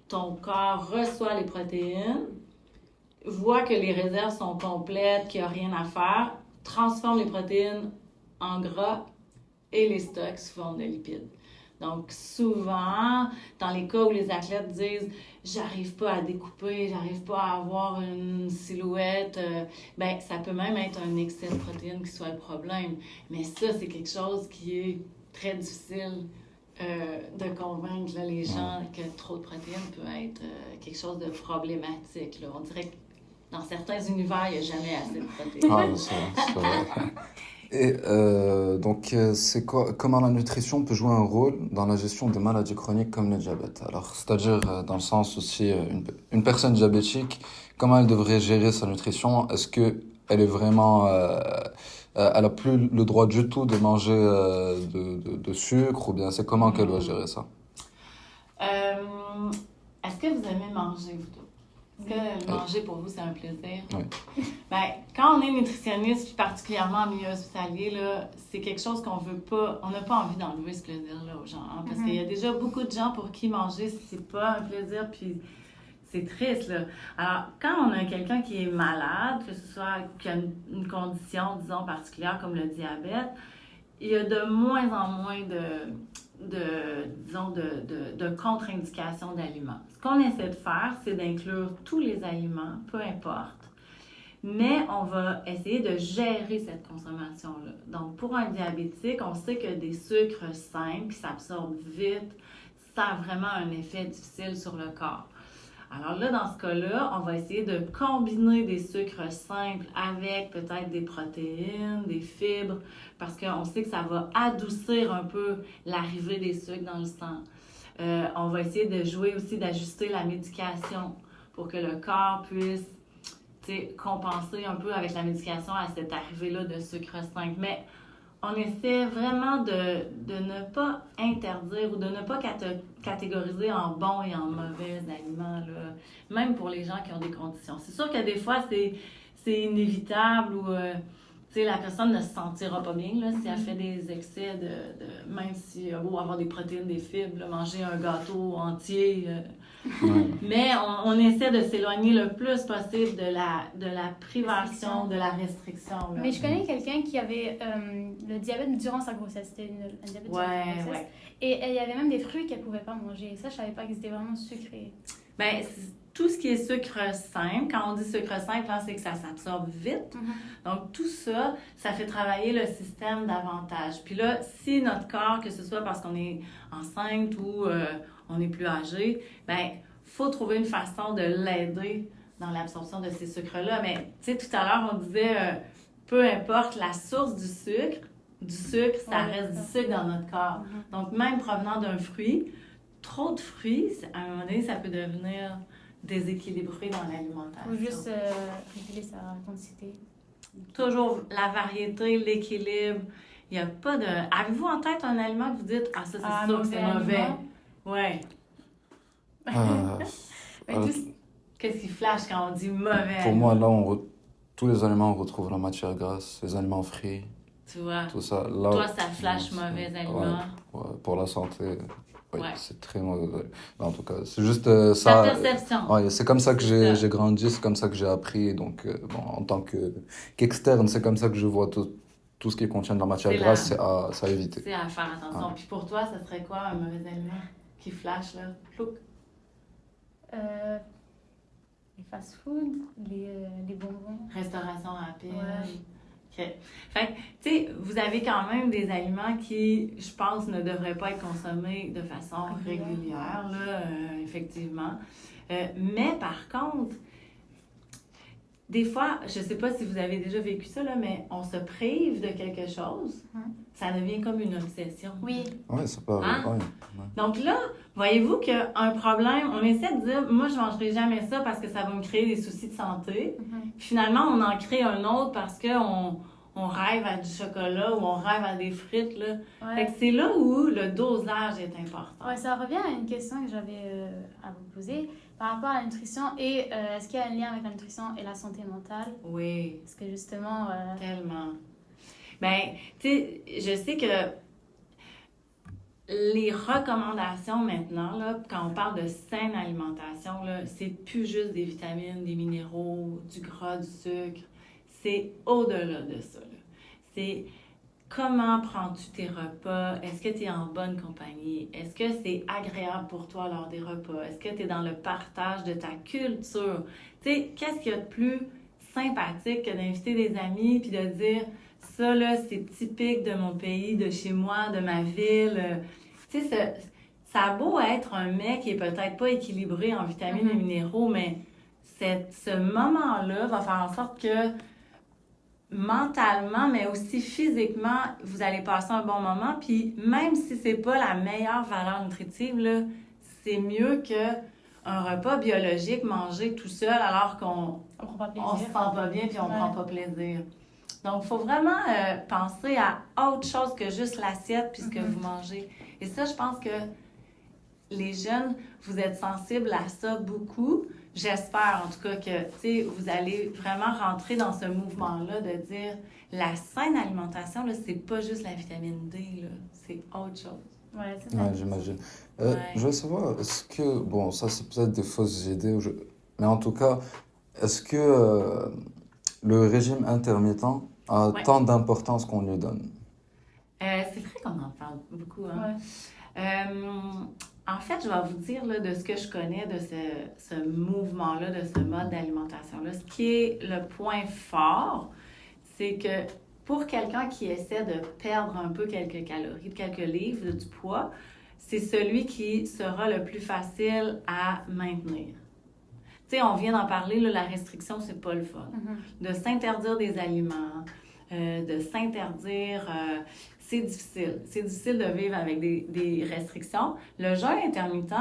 ton corps reçoit les protéines, voit que les réserves sont complètes, qu'il n'y a rien à faire, transforme les protéines en gras et les stocks sous forme de lipides. Donc, souvent, dans les cas où les athlètes disent « j'arrive pas à découper, j'arrive pas à avoir une silhouette ben ça peut même être un excès de protéines qui soit le problème. Mais ça, c'est quelque chose qui est très difficile de convaincre là, les gens que trop de protéines peut être quelque chose de problématique. Là. On dirait que dans certains univers, il n'y a jamais assez de protéines. Ah, c'est vrai. Et donc, c'est quoi, comment la nutrition peut jouer un rôle dans la gestion des maladies chroniques comme le diabète? Alors, c'est-à-dire dans le sens aussi, une personne diabétique, comment elle devrait gérer sa nutrition? Est-ce qu'elle est vraiment... elle n'a plus le droit du tout de manger de sucre ou bien c'est comment qu'elle doit gérer ça? Est-ce que vous aimez manger, vous deux? Est-ce que manger pour vous, c'est un plaisir? Oui. Bien, quand on est nutritionniste, puis particulièrement en milieu hospitalier, là, c'est quelque chose qu'on veut pas, on n'a pas envie d'enlever ce plaisir-là aux gens. Hein, parce qu'il y a déjà beaucoup de gens pour qui manger, c'est pas un plaisir, puis c'est triste, là. Alors, quand on a quelqu'un qui est malade, que ce soit qui a une condition, disons, particulière comme le diabète, il y a de moins en moins de contre-indications d'aliments. Ce qu'on essaie de faire, c'est d'inclure tous les aliments, peu importe, mais on va essayer de gérer cette consommation-là. Donc, pour un diabétique, on sait que des sucres simples qui s'absorbent vite, ça a vraiment un effet difficile sur le corps. Alors là, dans ce cas-là, on va essayer de combiner des sucres simples avec peut-être des protéines, des fibres, parce qu'on sait que ça va adoucir un peu l'arrivée des sucres dans le sang. On va essayer de jouer aussi, d'ajuster la médication pour que le corps puisse compenser un peu avec la médication à cette arrivée-là de sucre simple. Mais on essaie vraiment de ne pas interdire ou de ne pas catégoriser en bons et en mauvais aliments, là, même pour les gens qui ont des conditions. C'est sûr que des fois, c'est inévitable ou la personne ne se sentira pas bien là, si elle fait des excès même si elle va avoir des protéines, des fibres, là, manger un gâteau entier. Mais on essaie de s'éloigner le plus possible de la privation, de la restriction. Là. Mais je connais quelqu'un qui avait le diabète durant sa grossesse. C'était un diabète durant sa grossesse. Ouais. Et il y avait même des fruits qu'elle ne pouvait pas manger. Et ça, je ne savais pas qu'ils étaient vraiment sucrés. Bien, tout ce qui est sucre simple, quand on dit sucre simple, hein, c'est que ça s'absorbe vite. Donc, tout ça, ça fait travailler le système davantage. Puis là, si notre corps, que ce soit parce qu'on est enceinte ou on est plus âgé, bien, il faut trouver une façon de l'aider dans l'absorption de ces sucres-là. Mais, tu sais, tout à l'heure, on disait, peu importe la source du sucre, ça reste du sucre dans notre corps. Donc, même provenant d'un fruit, trop de fruits, à un moment donné, ça peut devenir déséquilibré dans l'alimentation. Ou juste réguler sa quantité. Toujours la variété, l'équilibre. Il n'y a pas de... Avez-vous en tête un aliment que vous dites « Ah, ça, c'est sûr que c'est mauvais. » Oui. Qu'est-ce qui flash quand on dit mauvais? Pour moi, là, tous les aliments, on retrouve la matière grasse, les aliments frits. Tu vois? Tout ça. Là, toi, ça flash mauvais aliments. Ouais, pour la santé, c'est très mauvais. En tout cas, c'est juste ça. La perception. Ouais, c'est comme ça que j'ai grandi, c'est comme ça que j'ai appris. Donc, en tant qu'externe, c'est comme ça que je vois tout ce qui contient de la matière grasse, c'est à éviter. C'est à faire attention. Ouais. Puis pour toi, ça serait quoi un mauvais aliment qui flash, là? Plouc. Les fast-food, les bonbons. Restauration rapide. Ouais. Okay. Fait que, tu sais, vous avez quand même des aliments qui, je pense, ne devraient pas être consommés de façon régulière, là, effectivement. Mais par contre, des fois, je sais pas si vous avez déjà vécu ça, là, mais on se prive de quelque chose, ça devient comme une obsession. Oui. Oui, ça peut arriver. Hein? Ouais. Donc là, voyez-vous qu'un problème, on essaie de dire, moi, je ne mangerai jamais ça parce que ça va me créer des soucis de santé. Puis finalement, on en crée un autre parce qu'on rêve à du chocolat ou on rêve à des frites. Là. Ouais. Fait que c'est là où le dosage est important. Ouais, ça revient à une question que j'avais à vous poser par rapport à la nutrition et est-ce qu'il y a un lien avec la nutrition et la santé mentale? Oui. Parce que justement... Tellement. Ben, tu sais, je sais que les recommandations maintenant, là, quand on parle de saine alimentation, là, c'est plus juste des vitamines, des minéraux, du gras, du sucre. C'est au-delà de ça. Là. C'est comment prends-tu tes repas? Est-ce que tu es en bonne compagnie? Est-ce que c'est agréable pour toi lors des repas? Est-ce que tu es dans le partage de ta culture? Tu sais, qu'est-ce qu'il y a de plus sympathique que d'inviter des amis puis de dire ça, là, c'est typique de mon pays, de chez moi, de ma ville. Tu sais, ça a beau être un mets qui est peut-être pas équilibré en vitamines et minéraux, mais ce moment-là va faire en sorte que mentalement, mais aussi physiquement, vous allez passer un bon moment. Puis même si c'est pas la meilleure valeur nutritive, là, c'est mieux qu'un repas biologique mangé tout seul alors qu'on se sent pas bien puis on prend pas plaisir. Donc, il faut vraiment penser à autre chose que juste l'assiette puis ce que vous mangez. Et ça, je pense que les jeunes, vous êtes sensibles à ça beaucoup. J'espère, en tout cas, que vous allez vraiment rentrer dans ce mouvement-là de dire la saine alimentation, là, c'est pas juste la vitamine D, là, c'est autre chose. Ouais, j'imagine. Je veux savoir, est-ce que, bon, ça c'est peut-être des fausses idées, mais en tout cas, est-ce que le régime intermittent a tant d'importance qu'on lui donne? C'est vrai qu'on en parle beaucoup. Hein? En fait, je vais vous dire là, de ce que je connais de ce mouvement-là, de ce mode d'alimentation-là. Ce qui est le point fort, c'est que pour quelqu'un qui essaie de perdre un peu quelques calories, quelques livres, du poids, c'est celui qui sera le plus facile à maintenir. Tu sais, on vient d'en parler, là, la restriction, c'est pas le fun. De s'interdire des aliments, de s'interdire... c'est difficile. C'est difficile de vivre avec des restrictions. Le jeûne intermittent,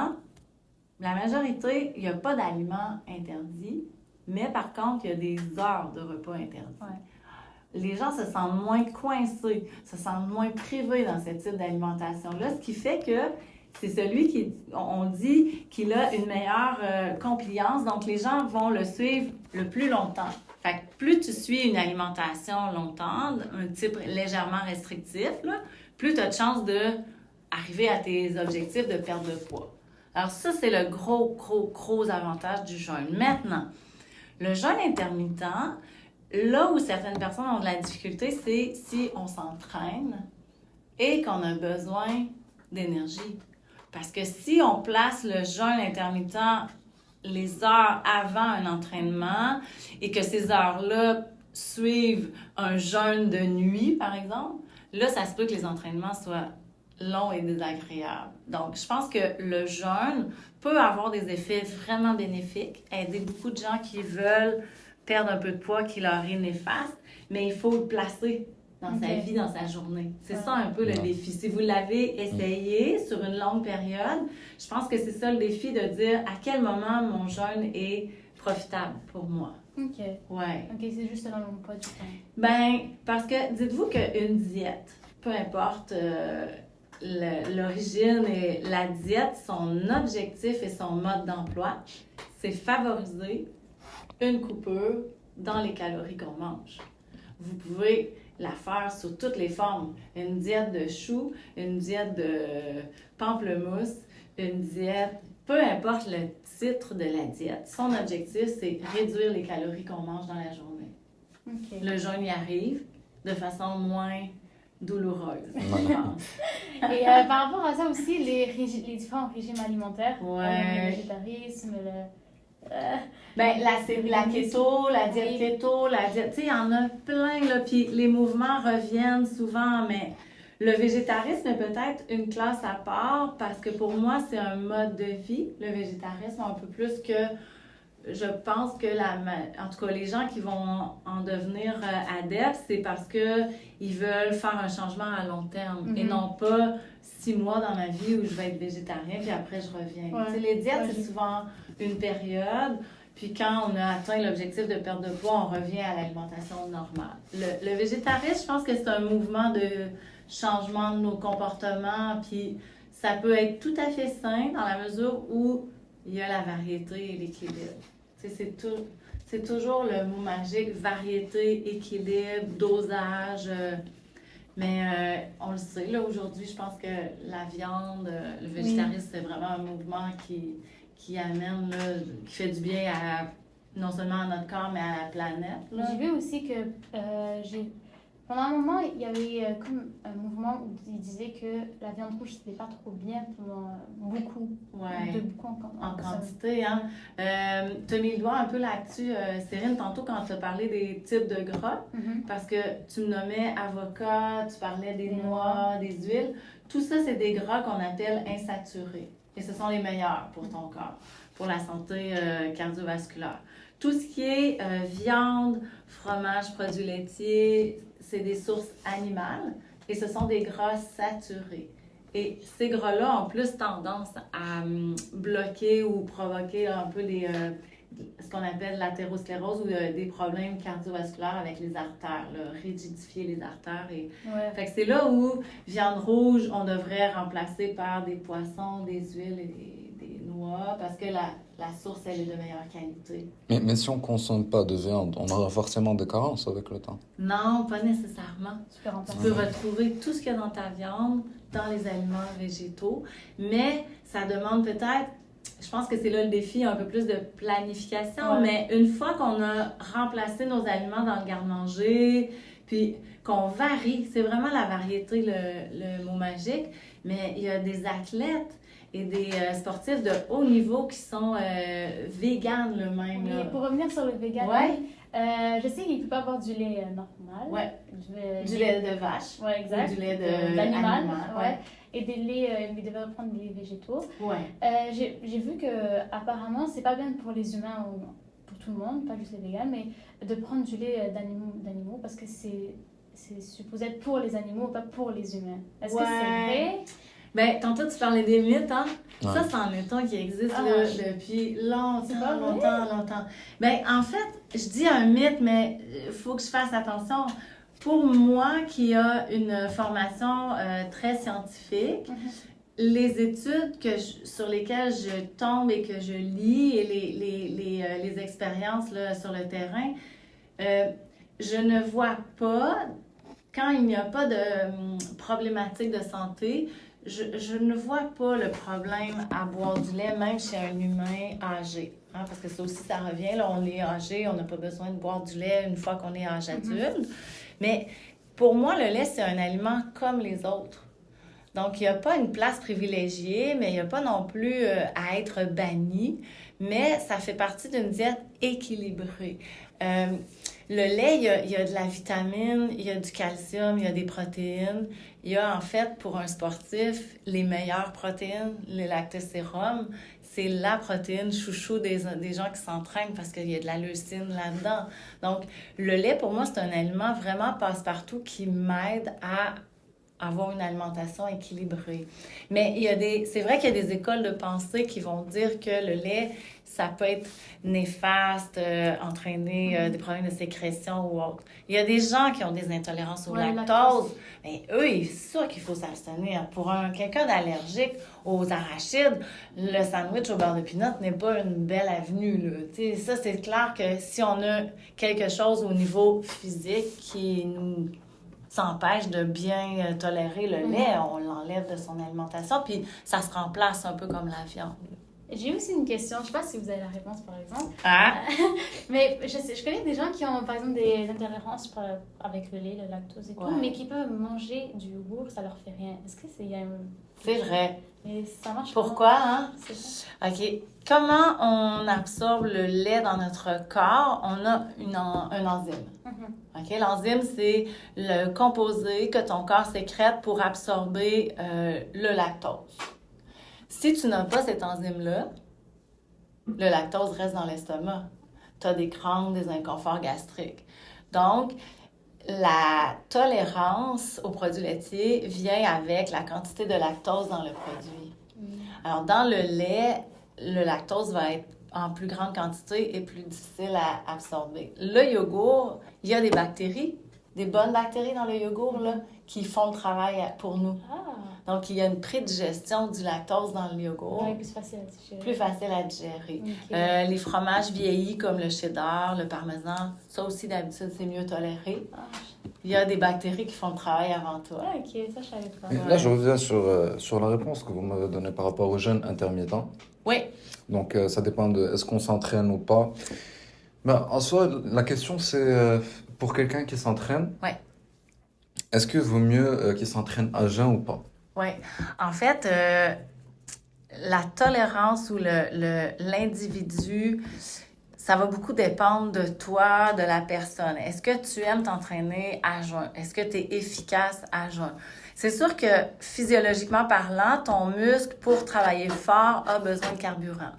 la majorité, il n'y a pas d'aliments interdits, mais par contre, il y a des heures de repas interdits. Ouais. Les gens se sentent moins coincés, se sentent moins privés dans ce type d'alimentation-là, ce qui fait que c'est celui qui, on dit, qu'il a une meilleure compliance, donc les gens vont le suivre le plus longtemps. Fait que plus tu suis une alimentation longtemps, un type légèrement restrictif, là, plus tu as de chances d'arriver à tes objectifs de perte de poids. Alors ça, c'est le gros avantage du jeûne. Maintenant, le jeûne intermittent, là où certaines personnes ont de la difficulté, c'est si on s'entraîne et qu'on a besoin d'énergie. Parce que si on place le jeûne intermittent les heures avant un entraînement et que ces heures-là suivent un jeûne de nuit, par exemple, là, ça se peut que les entraînements soient long et désagréable. Donc, je pense que le jeûne peut avoir des effets vraiment bénéfiques, aider beaucoup de gens qui veulent perdre un peu de poids qui leur est néfaste, mais il faut le placer dans sa vie, dans sa journée. C'est ça un peu le défi. Si vous l'avez essayé sur une longue période, je pense que c'est ça le défi de dire à quel moment mon jeûne est profitable pour moi. OK. Ouais. OK, c'est juste selon mon poids du temps. Ben, parce que dites-vous qu'une diète, peu importe l'origine et la diète, son objectif et son mode d'emploi, c'est favoriser une coupure dans les calories qu'on mange. Vous pouvez la faire sous toutes les formes. Une diète de choux, une diète de pamplemousse, une diète, peu importe le titre de la diète. Son objectif, c'est réduire les calories qu'on mange dans la journée. OK. Le jeûne y arrive de façon moins douloureuse. Et par rapport à ça aussi, les différents régimes alimentaires, le végétarisme, ben, la keto, la diète keto, la diète, tu sais, il y en a plein, là, puis les mouvements reviennent souvent, mais le végétarisme est peut-être une classe à part parce que pour moi, c'est un mode de vie, le végétarisme, un peu plus que, je pense que, en tout cas, les gens qui vont en devenir adeptes, c'est parce qu'ils veulent faire un changement à long terme et non pas 6 mois dans ma vie où je vais être végétarien puis après je reviens. Tu sais, les diètes, c'est souvent une période, puis quand on a atteint l'objectif de perte de poids, on revient à l'alimentation normale. Le végétarisme, je pense que c'est un mouvement de changement de nos comportements, puis ça peut être tout à fait sain dans la mesure où il y a la variété et l'équilibre. Tu sais, c'est toujours le mot magique, variété, équilibre, dosage. Mais on le sait, là, aujourd'hui, je pense que la viande, le végétarisme, c'est vraiment un mouvement qui amène, là, qui fait du bien non seulement à notre corps, mais à la planète. J'ai vu aussi que pendant un moment, il y avait comme un mouvement où il disait que la viande rouge, c'était pas trop bien pour beaucoup. Ouais. De beaucoup en quantité, hein. Tu as mis le doigt un peu là-dessus, Cérine, tantôt quand tu as parlé des types de gras, parce que tu me nommais avocat, tu parlais des noix, des huiles. Tout ça, c'est des gras qu'on appelle insaturés. Et ce sont les meilleurs pour ton corps, pour la santé cardiovasculaire. Tout ce qui est viande, fromage, produits laitiers, c'est des sources animales et ce sont des gras saturés. Et ces gras-là ont plus tendance à bloquer ou provoquer un peu ce qu'on appelle l'athérosclérose ou des problèmes cardiovasculaires avec les artères, là, rigidifier les artères. Fait que c'est là où viande rouge, on devrait remplacer par des poissons, des huiles et des noix parce que la source, elle est de meilleure qualité. Mais si on ne consomme pas de viande, on aura forcément des carences avec le temps? Non, pas nécessairement. Tu peux retrouver tout ce qu'il y a dans ta viande, dans les aliments végétaux, mais ça demande peut-être, je pense que c'est là le défi, un peu plus de planification, mais une fois qu'on a remplacé nos aliments dans le garde-manger, puis qu'on varie, c'est vraiment la variété le mot magique, mais il y a des athlètes et des sportifs de haut niveau qui sont véganes le même. Oui, pour revenir sur le vegan, je sais qu'il ne peut pas avoir du lait normal. Ouais. Du lait de vache. Ouais, exact. Ou du lait d'animal. Ouais. Et des laits, il devrait prendre des végétaux. Ouais. J'ai vu que apparemment, c'est pas bien pour les humains ou pour tout le monde, pas juste les végans, mais de prendre du lait d'animaux parce que c'est supposé être pour les animaux, pas pour les humains. Est-ce que c'est vrai? Ben, tantôt, tu parlais des mythes, hein? Ouais. Ça, c'est un mythe qui existe là, depuis longtemps. Ben, en fait, je dis un mythe, mais il faut que je fasse attention. Pour moi, qui a une formation très scientifique, les études sur lesquelles je tombe et que je lis et les expériences là, sur le terrain, je ne vois pas, quand il n'y a pas de problématique de santé, je ne vois pas le problème à boire du lait, même chez un humain âgé. Hein, parce que ça aussi, ça revient. Là, on est âgé, on n'a pas besoin de boire du lait une fois qu'on est âge adulte. Mais pour moi, le lait, c'est un aliment comme les autres. Donc, il n'y a pas une place privilégiée, mais il n'y a pas non plus à être banni. Mais ça fait partie d'une diète équilibrée. le lait, il y a de la vitamine, il y a du calcium, il y a des protéines. Il y a en fait, pour un sportif, les meilleures protéines, le lactosérum. C'est la protéine chouchou des gens qui s'entraînent parce qu'il y a de la leucine là-dedans. Donc, le lait, pour moi, c'est un aliment vraiment passe-partout qui m'aide à avoir une alimentation équilibrée. Mais c'est vrai qu'il y a des écoles de pensée qui vont dire que le lait, ça peut être néfaste, entraîner des problèmes de sécrétion ou autre. Il y a des gens qui ont des intolérances au lactose. Mais eux, c'est sûr qu'il faut s'abstenir. Pour quelqu'un d'allergique aux arachides, le sandwich au beurre de pinot n'est pas une belle avenue, là. Ça, c'est clair que si on a quelque chose au niveau physique qui nous s'empêche de bien tolérer le lait, on l'enlève de son alimentation, puis ça se remplace un peu comme la viande. J'ai aussi une question, je ne sais pas si vous avez la réponse par exemple. Ah? Mais je connais des gens qui ont par exemple des intolérances avec le lait, le lactose et tout, mais qui peuvent manger du yogourt, ça leur fait rien. Est-ce que c'est... C'est vrai. Mais ça marche Pourquoi, hein? C'est ça. OK. Comment on absorbe le lait dans notre corps? On a un enzyme. OK? L'enzyme, c'est le composé que ton corps sécrète pour absorber le lactose. Si tu n'as pas cette enzyme-là, le lactose reste dans l'estomac. Tu as des crampes, des inconforts gastriques. Donc, la tolérance aux produits laitiers vient avec la quantité de lactose dans le produit. Alors, dans le lait, le lactose va être en plus grande quantité et plus difficile à absorber. Le yogourt, il y a des bactéries, des bonnes bactéries dans le yogourt là, qui font le travail pour nous. Donc, il y a une prédigestion du lactose dans le yogourt. Oui, plus facile à digérer. Plus facile à digérer. Okay. Les fromages vieillis comme le cheddar, le parmesan, ça aussi, d'habitude, c'est mieux toléré. Il y a des bactéries qui font le travail avant toi. Ah, OK, ça, je savais pas. Là, je reviens sur la réponse que vous m'avez donnée par rapport au jeûne intermittent. Oui. Donc, ça dépend de est-ce qu'on s'entraîne ou pas. Ben, en soi, la question, c'est pour quelqu'un qui s'entraîne, est-ce qu'il vaut mieux qu'il s'entraîne à jeun ou pas? Oui. En fait, la tolérance ou l'individu, ça va beaucoup dépendre de toi, de la personne. Est-ce que tu aimes t'entraîner à jeun? Est-ce que tu es efficace à jeun? C'est sûr que physiologiquement parlant, ton muscle, pour travailler fort, a besoin de carburant.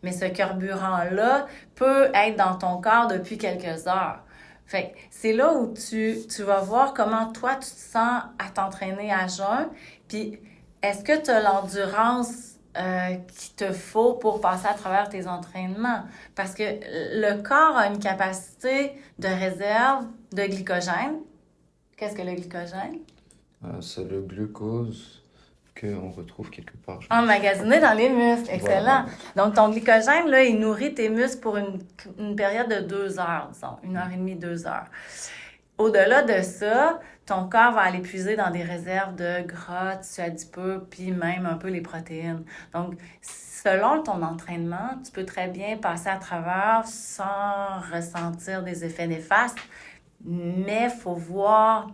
Mais ce carburant-là peut être dans ton corps depuis quelques heures. Fait que c'est là où tu vas voir comment toi, tu te sens à t'entraîner à jeun. Puis, est-ce que tu as l'endurance qu'il te faut pour passer à travers tes entraînements? Parce que le corps a une capacité de réserve de glycogène. Qu'est-ce que le glycogène? C'est le glucose qu'on retrouve quelque part. Emmagasiné dans les muscles. Excellent. Voilà. Donc, ton glycogène, là, il nourrit tes muscles pour une période de 2 heures, disons. 1h30, 2 heures. Au-delà de ça, ton corps va aller puiser dans des réserves de gras, tissu adipeux, puis même un peu les protéines. Donc, selon ton entraînement, tu peux très bien passer à travers sans ressentir des effets néfastes, mais il faut voir,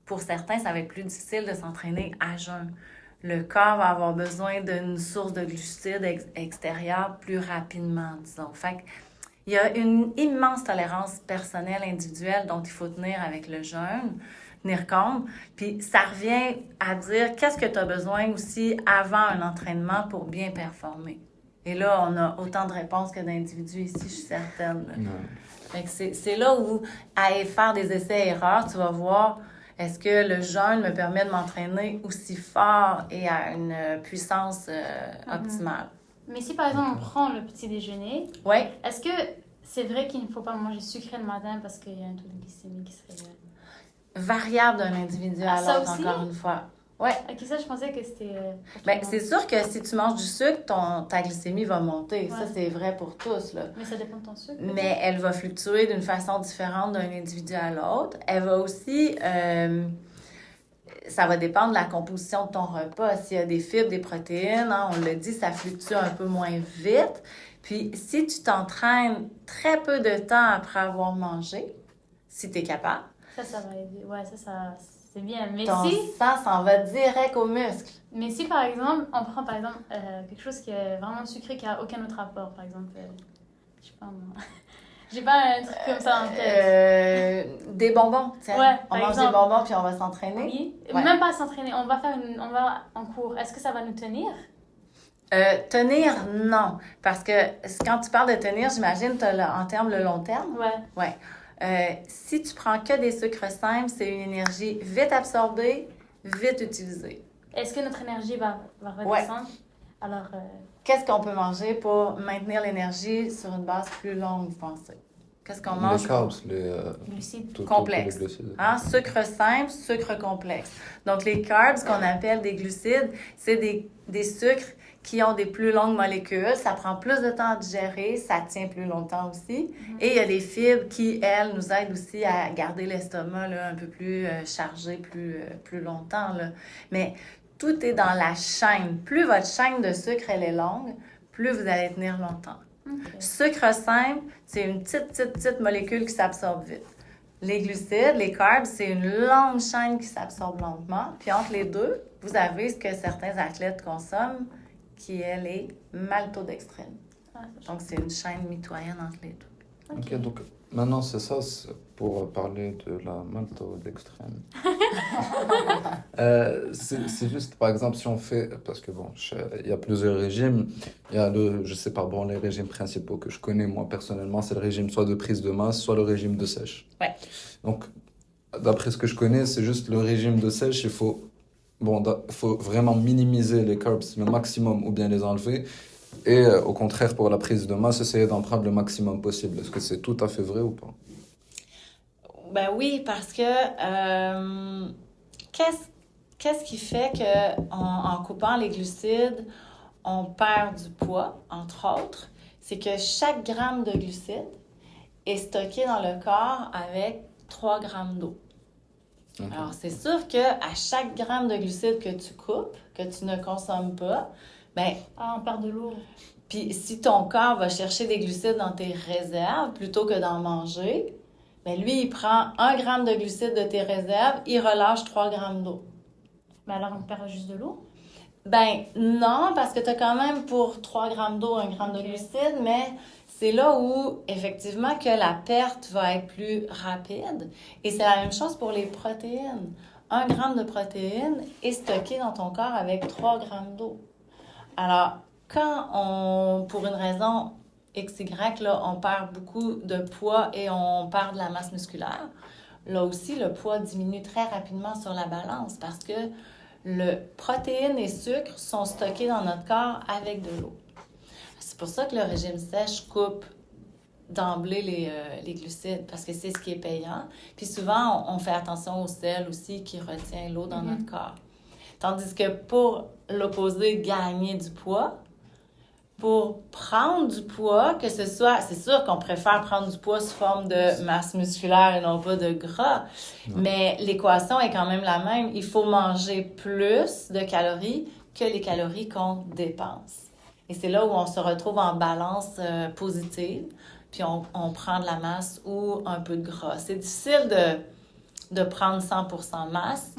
pour certains, ça va être plus difficile de s'entraîner à jeun. Le corps va avoir besoin d'une source de glucides extérieure plus rapidement, disons. Fait il y a une immense tolérance personnelle, individuelle dont il faut tenir avec le jeûne, tenir compte. Puis ça revient à dire qu'est-ce que tu as besoin aussi avant un entraînement pour bien performer. Et là, on a autant de réponses que d'individus ici, je suis certaine. Fait que c'est là où, à faire des essais-erreurs, tu vas voir est-ce que le jeûne me permet de m'entraîner aussi fort et à une puissance optimale. Mais si, par exemple, on prend le petit déjeuner, est-ce que c'est vrai qu'il ne faut pas manger sucré le matin parce qu'il y a un taux de glycémie qui serait... Variable d'un individu à l'autre, encore une fois. Oui. OK, ça, je pensais que c'était... c'est sûr que si tu manges du sucre, ta glycémie va monter. Ça, c'est vrai pour tous, là. Mais ça dépend de ton sucre. Mais elle va fluctuer d'une façon différente d'un individu à l'autre. Elle va aussi... ça va dépendre de la composition de ton repas. S'il y a des fibres, des protéines, on l'a dit, ça fluctue un peu moins vite. Puis, si tu t'entraînes très peu de temps après avoir mangé, si tu es capable... Ça va aider. Ouais, ça c'est bien. Mais ton sang s'en va direct aux muscles. Mais si, par exemple, on prend, par exemple, quelque chose qui est vraiment sucré, qui n'a aucun autre apport, par exemple, je sais pas moi... J'ai pas un truc comme ça en tête. Des bonbons, tiens. Ouais, On par mange exemple. des bonbons puis on va s'entraîner. Oui. Ouais. Même pas s'entraîner. On va en cours. Est-ce que ça va nous tenir? Tenir, non. Parce que quand tu parles de tenir, j'imagine tu as en termes le long terme. Ouais. Ouais. Si tu prends que des sucres simples, c'est une énergie vite absorbée, vite utilisée. Est-ce que notre énergie va redescendre? Alors, Qu'est-ce qu'on peut manger pour maintenir l'énergie sur une base plus longue, vous pensez? Qu'est-ce qu'on mange? Les carbs, les glucides. Complexes. les glucides. Hein? Sucre simple, sucre complexe. Donc, les carbs, qu'on appelle des glucides, c'est des sucres qui ont des plus longues molécules. Ça prend plus de temps à digérer, ça tient plus longtemps aussi. Et il y a des fibres qui, elles, nous aident aussi à garder l'estomac là, un peu plus chargé plus longtemps. Là. Mais tout est dans la chaîne. Plus votre chaîne de sucre elle est longue, plus vous allez tenir longtemps. Okay. Sucre simple, c'est une petite molécule qui s'absorbe vite. Les glucides, les carbs, c'est une longue chaîne qui s'absorbe lentement. Puis entre les deux, vous avez ce que certains athlètes consomment, qui est les maltodextrines. Donc, c'est une chaîne mitoyenne entre les deux. Ok, donc maintenant c'est ça, c'est pour parler de la maltodextrine. C'est juste, par exemple, si on fait, parce que bon, il y a plusieurs régimes. Il y a je sais pas, bon, les régimes principaux que je connais moi personnellement, c'est le régime soit de prise de masse, soit le régime de sèche. Ouais. Donc, d'après ce que je connais, c'est juste le régime de sèche, il faut vraiment minimiser les carbs le maximum ou bien les enlever. Et au contraire, pour la prise de masse, essayer d'en prendre le maximum possible. Est-ce que c'est tout à fait vrai ou pas? Ben oui, parce que qu'est-ce qui fait qu'en coupant les glucides, on perd du poids, entre autres? C'est que chaque gramme de glucides est stocké dans le corps avec 3 grammes d'eau. Okay. Alors, c'est sûr qu'à chaque gramme de glucides que tu coupes, que tu ne consommes pas, ben, on perd de l'eau. Puis si ton corps va chercher des glucides dans tes réserves plutôt que d'en manger, ben lui, il prend 1 gramme de glucides de tes réserves, il relâche 3 grammes d'eau. Mais alors, on perd juste de l'eau? Ben non, parce que tu as quand même pour 3 grammes d'eau 1 gramme de glucides, mais c'est là où, effectivement, que la perte va être plus rapide. Et c'est la même chose pour les protéines. 1 gramme de protéines est stocké dans ton corps avec 3 grammes d'eau. Alors, quand pour une raison XY, là, on perd beaucoup de poids et on perd de la masse musculaire, là aussi, le poids diminue très rapidement sur la balance parce que le protéines et sucre sont stockés dans notre corps avec de l'eau. C'est pour ça que le régime sèche coupe d'emblée les glucides parce que c'est ce qui est payant. Puis souvent, on fait attention au sel aussi qui retient l'eau dans notre corps. Tandis que pour l'opposé, gagner du poids, pour prendre du poids, que ce soit, c'est sûr qu'on préfère prendre du poids sous forme de masse musculaire et non pas de gras, mais l'équation est quand même la même. Il faut manger plus de calories que les calories qu'on dépense. Et c'est là où on se retrouve en balance positive, puis on prend de la masse ou un peu de gras. C'est difficile de prendre 100% masse,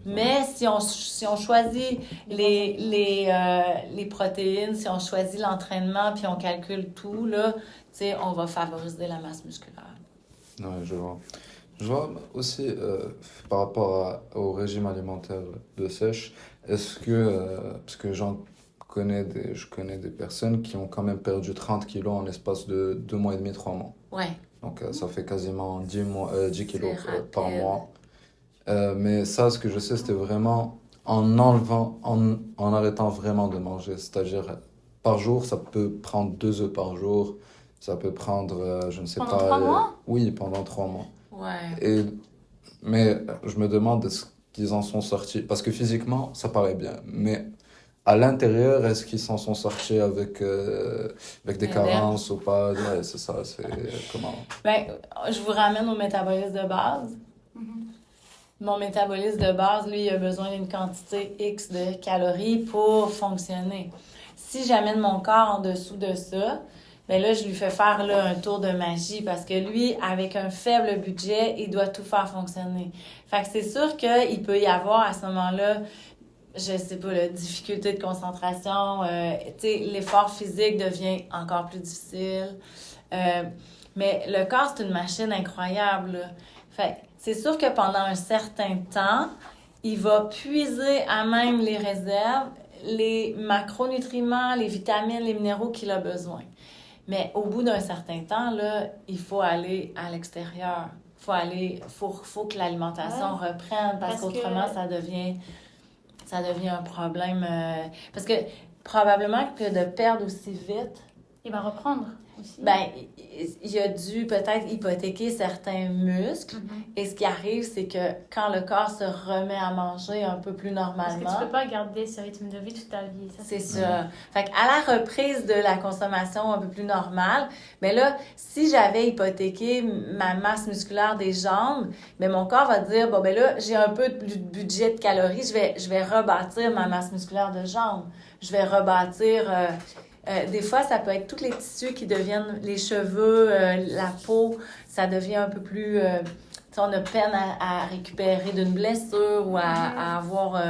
mais si on choisit les protéines, si on choisit l'entraînement, puis on calcule tout, là, on va favoriser la masse musculaire. Oui, je vois. Je vois aussi, par rapport au régime alimentaire de sèche, est-ce que, parce que je connais des personnes qui ont quand même perdu 30 kilos en l'espace de 2 mois et demi, 3 mois. Ouais. Donc, ça fait quasiment 10 kilos par mois. Mais ça, ce que je sais, c'était vraiment en arrêtant vraiment de manger. C'est-à-dire, par jour, ça peut prendre 2 œufs par jour. Ça peut prendre, je ne sais pas... Pendant 3 mois? Oui, pendant 3 mois. Ouais. Mais je me demande est-ce qu'ils en sont sortis. Parce que physiquement, ça paraît bien. Mais à l'intérieur, est-ce qu'ils s'en sont sortis avec des carences ou pas? Ouais, c'est ça, c'est comment? Ben, je vous ramène au métabolisme de base. Mon métabolisme de base, lui, il a besoin d'une quantité X de calories pour fonctionner. Si j'amène mon corps en dessous de ça, ben là, je lui fais faire là, un tour de magie parce que lui, avec un faible budget, il doit tout faire fonctionner. Fait que c'est sûr qu'il peut y avoir à ce moment-là, je sais pas, la difficulté de concentration, l'effort physique devient encore plus difficile. Mais le corps, c'est une machine incroyable, là. Fait que c'est sûr que pendant un certain temps, il va puiser à même les réserves, les macronutriments, les vitamines, les minéraux qu'il a besoin. Mais au bout d'un certain temps, là, il faut aller à l'extérieur. Faut que l'alimentation reprenne parce qu'autrement, ça devient un problème. Parce que probablement que de perdre aussi vite, Il va reprendre aussi. ben, il a dû peut-être hypothéquer certains muscles. Et ce qui arrive, c'est que quand le corps se remet à manger un peu plus normalement... Parce que tu peux pas garder ce rythme de vie toute ta vie. Ça, c'est ça. Fait qu'à la reprise de la consommation un peu plus normale, mais là, si j'avais hypothéqué ma masse musculaire des jambes, ben mon corps va dire, bon, ben là, j'ai un peu de budget de calories, je vais rebâtir ma masse musculaire de jambes. Je vais rebâtir... des fois, ça peut être tous les tissus qui deviennent les cheveux, la peau, ça devient un peu plus... on a peine à récupérer d'une blessure ou à avoir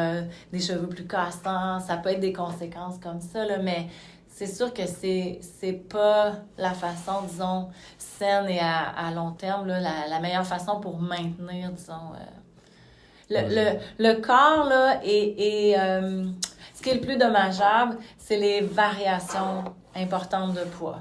des cheveux plus cassants. Ça peut être des conséquences comme ça, là, mais c'est sûr que c'est pas la façon, disons, saine et à long terme, là, la meilleure façon pour maintenir, disons... Le corps, là, ce qui est le plus dommageable, c'est les variations importantes de poids.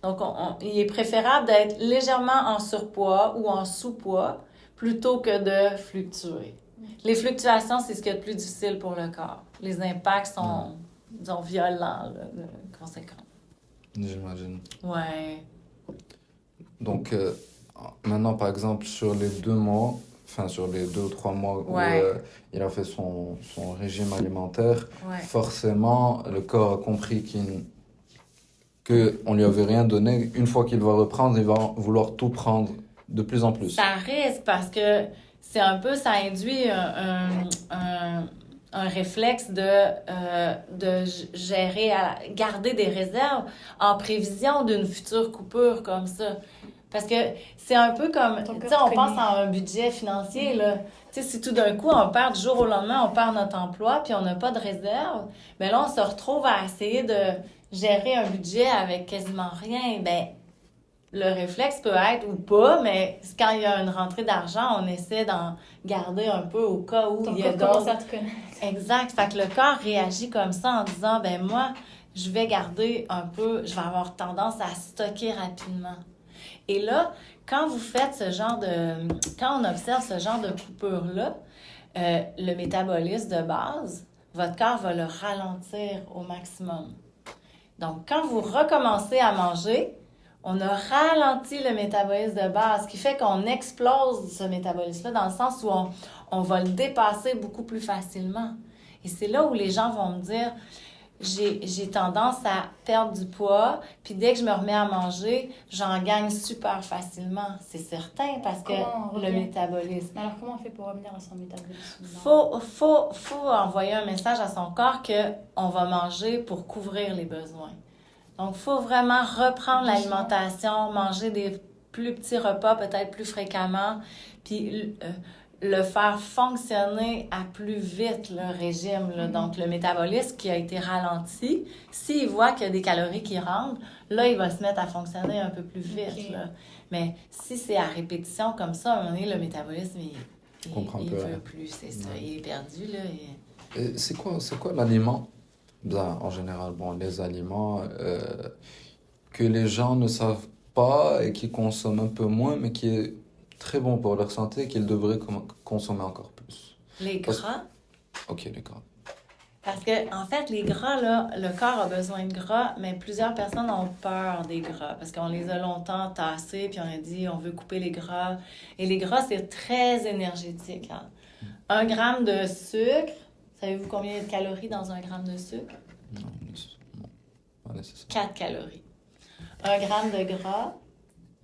Donc, il est préférable d'être légèrement en surpoids ou en sous-poids plutôt que de fluctuer. Les fluctuations, c'est ce qui est le plus difficile pour le corps. Les impacts sont, disons, violents, là, conséquents. J'imagine. Ouais. Donc, maintenant, par exemple, sur les 2 mois, enfin, sur les 2 ou 3 mois où il a fait son régime alimentaire, forcément, le corps a compris qu'on lui avait rien donné. Une fois qu'il va reprendre, il va vouloir tout prendre de plus en plus. Ça risque parce que c'est un peu, ça induit un réflexe de gérer, garder des réserves en prévision d'une future coupure comme ça. Parce que c'est un peu comme, tu sais, on pense à un budget financier, là. Tu sais, si tout d'un coup, on perd du jour au lendemain, on perd notre emploi, puis on n'a pas de réserve, bien là, on se retrouve à essayer de gérer un budget avec quasiment rien. Bien, le réflexe peut être, ou pas, mais quand il y a une rentrée d'argent, on essaie d'en garder un peu au cas où il y a d'autres... à te connaître. Exact. Fait que le corps réagit comme ça en disant, ben moi, je vais garder un peu, je vais avoir tendance à stocker rapidement. Et là, quand vous faites quand on observe ce genre de coupure-là, le métabolisme de base, votre corps va le ralentir au maximum. Donc, quand vous recommencez à manger, on a ralenti le métabolisme de base, ce qui fait qu'on explose ce métabolisme-là dans le sens où on va le dépasser beaucoup plus facilement. Et c'est là où les gens vont me dire... J'ai tendance à perdre du poids, puis dès que je me remets à manger, j'en gagne super facilement. C'est certain, parce que le métabolisme... Alors, comment on fait pour revenir à son métabolisme? Faut envoyer un message à son corps qu'on va manger pour couvrir les besoins. Donc, il faut vraiment reprendre l'alimentation, manger des plus petits repas, peut-être plus fréquemment, puis... le faire fonctionner à plus vite, le régime. Là. Donc, le métabolisme qui a été ralenti, s'il voit qu'il y a des calories qui rentrent, là, il va se mettre à fonctionner un peu plus vite. Là. Mais si c'est à répétition comme ça, à un moment donné, le métabolisme, il veut plus. C'est ça, il est perdu. Là, Et c'est quoi l'aliment? Ben, en général, les aliments que les gens ne savent pas et qui consomment un peu moins, mais qui est très bon pour leur santé et qu'ils devraient consommer encore plus. Les gras? Ok, les gras. Parce que, en fait, les gras, là, le corps a besoin de gras, mais plusieurs personnes ont peur des gras parce qu'on les a longtemps tassés, puis on a dit on veut couper les gras. Et les gras, c'est très énergétique. Hein? 1 gramme de sucre, savez-vous combien il y a de calories dans 1 gramme de sucre? Non, pas nécessaire. 4 calories. 1 gramme de gras,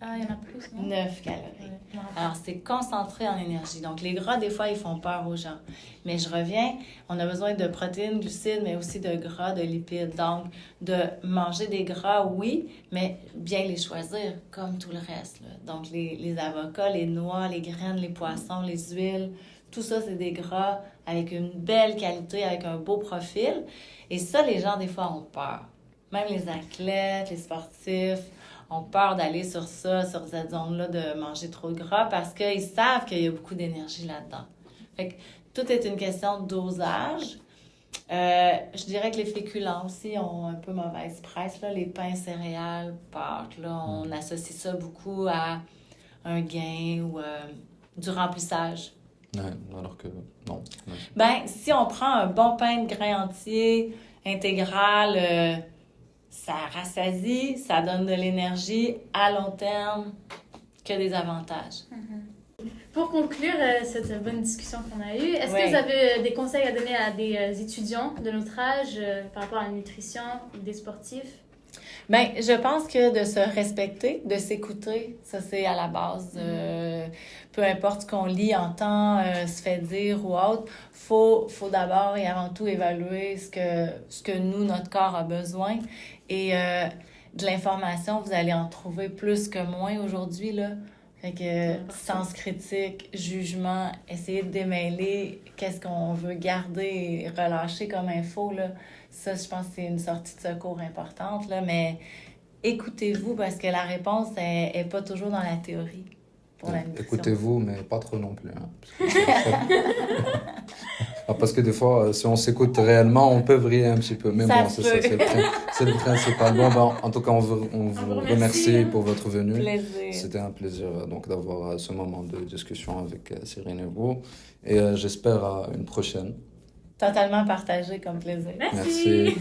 Ah, il y en a plus, non? 9 calories. Ouais. Alors, c'est concentré en énergie. Donc, les gras, des fois, ils font peur aux gens. Mais je reviens, on a besoin de protéines, glucides, mais aussi de gras, de lipides. Donc, de manger des gras, oui, mais bien les choisir, comme tout le reste. Là. Donc, les avocats, les noix, les graines, les poissons, les huiles, tout ça, c'est des gras avec une belle qualité, avec un beau profil. Et ça, les gens, des fois, ont peur. Même les athlètes, les sportifs ont peur d'aller sur ça, sur cette zone-là de manger trop de gras parce qu'ils savent qu'il y a beaucoup d'énergie là-dedans. Fait que tout est une question de dosage. Je dirais que les féculents aussi ont un peu mauvaise presse, là. Les pains, céréales, pâtes, là, on associe ça beaucoup à un gain ou du remplissage. Ouais, alors que non. Ouais. Ben, si on prend un bon pain de grain entier, intégral, ça rassasie, ça donne de l'énergie à long terme, que des avantages. Pour conclure cette bonne discussion qu'on a eue, est-ce Oui. que vous avez des conseils à donner à des étudiants de notre âge par rapport à la nutrition ou des sportifs? Bien, je pense que de se respecter, de s'écouter, ça c'est à la base. Peu importe ce qu'on lit, entend, se fait dire ou autre, faut d'abord et avant tout évaluer ce que nous, notre corps a besoin. Et de l'information, vous allez en trouver plus que moins aujourd'hui, là. Fait que sens critique, jugement, essayer de démêler qu'est-ce qu'on veut garder et relâcher comme info, là. Ça, je pense que c'est une sortie de secours importante, là, mais écoutez-vous parce que la réponse est pas toujours dans la théorie pour la nutrition. Écoutez-vous, mais pas trop non plus. Hein, parce que des fois, si on s'écoute réellement, on peut vriller un petit peu. Mais Ça bon, c'est le principal. Bon, ben, en tout cas, on vous remercie pour votre venue. Plaisir. C'était un plaisir donc d'avoir ce moment de discussion avec Cyrine et vous. Et j'espère à une prochaine. Totalement partagé comme plaisir. Merci. Merci.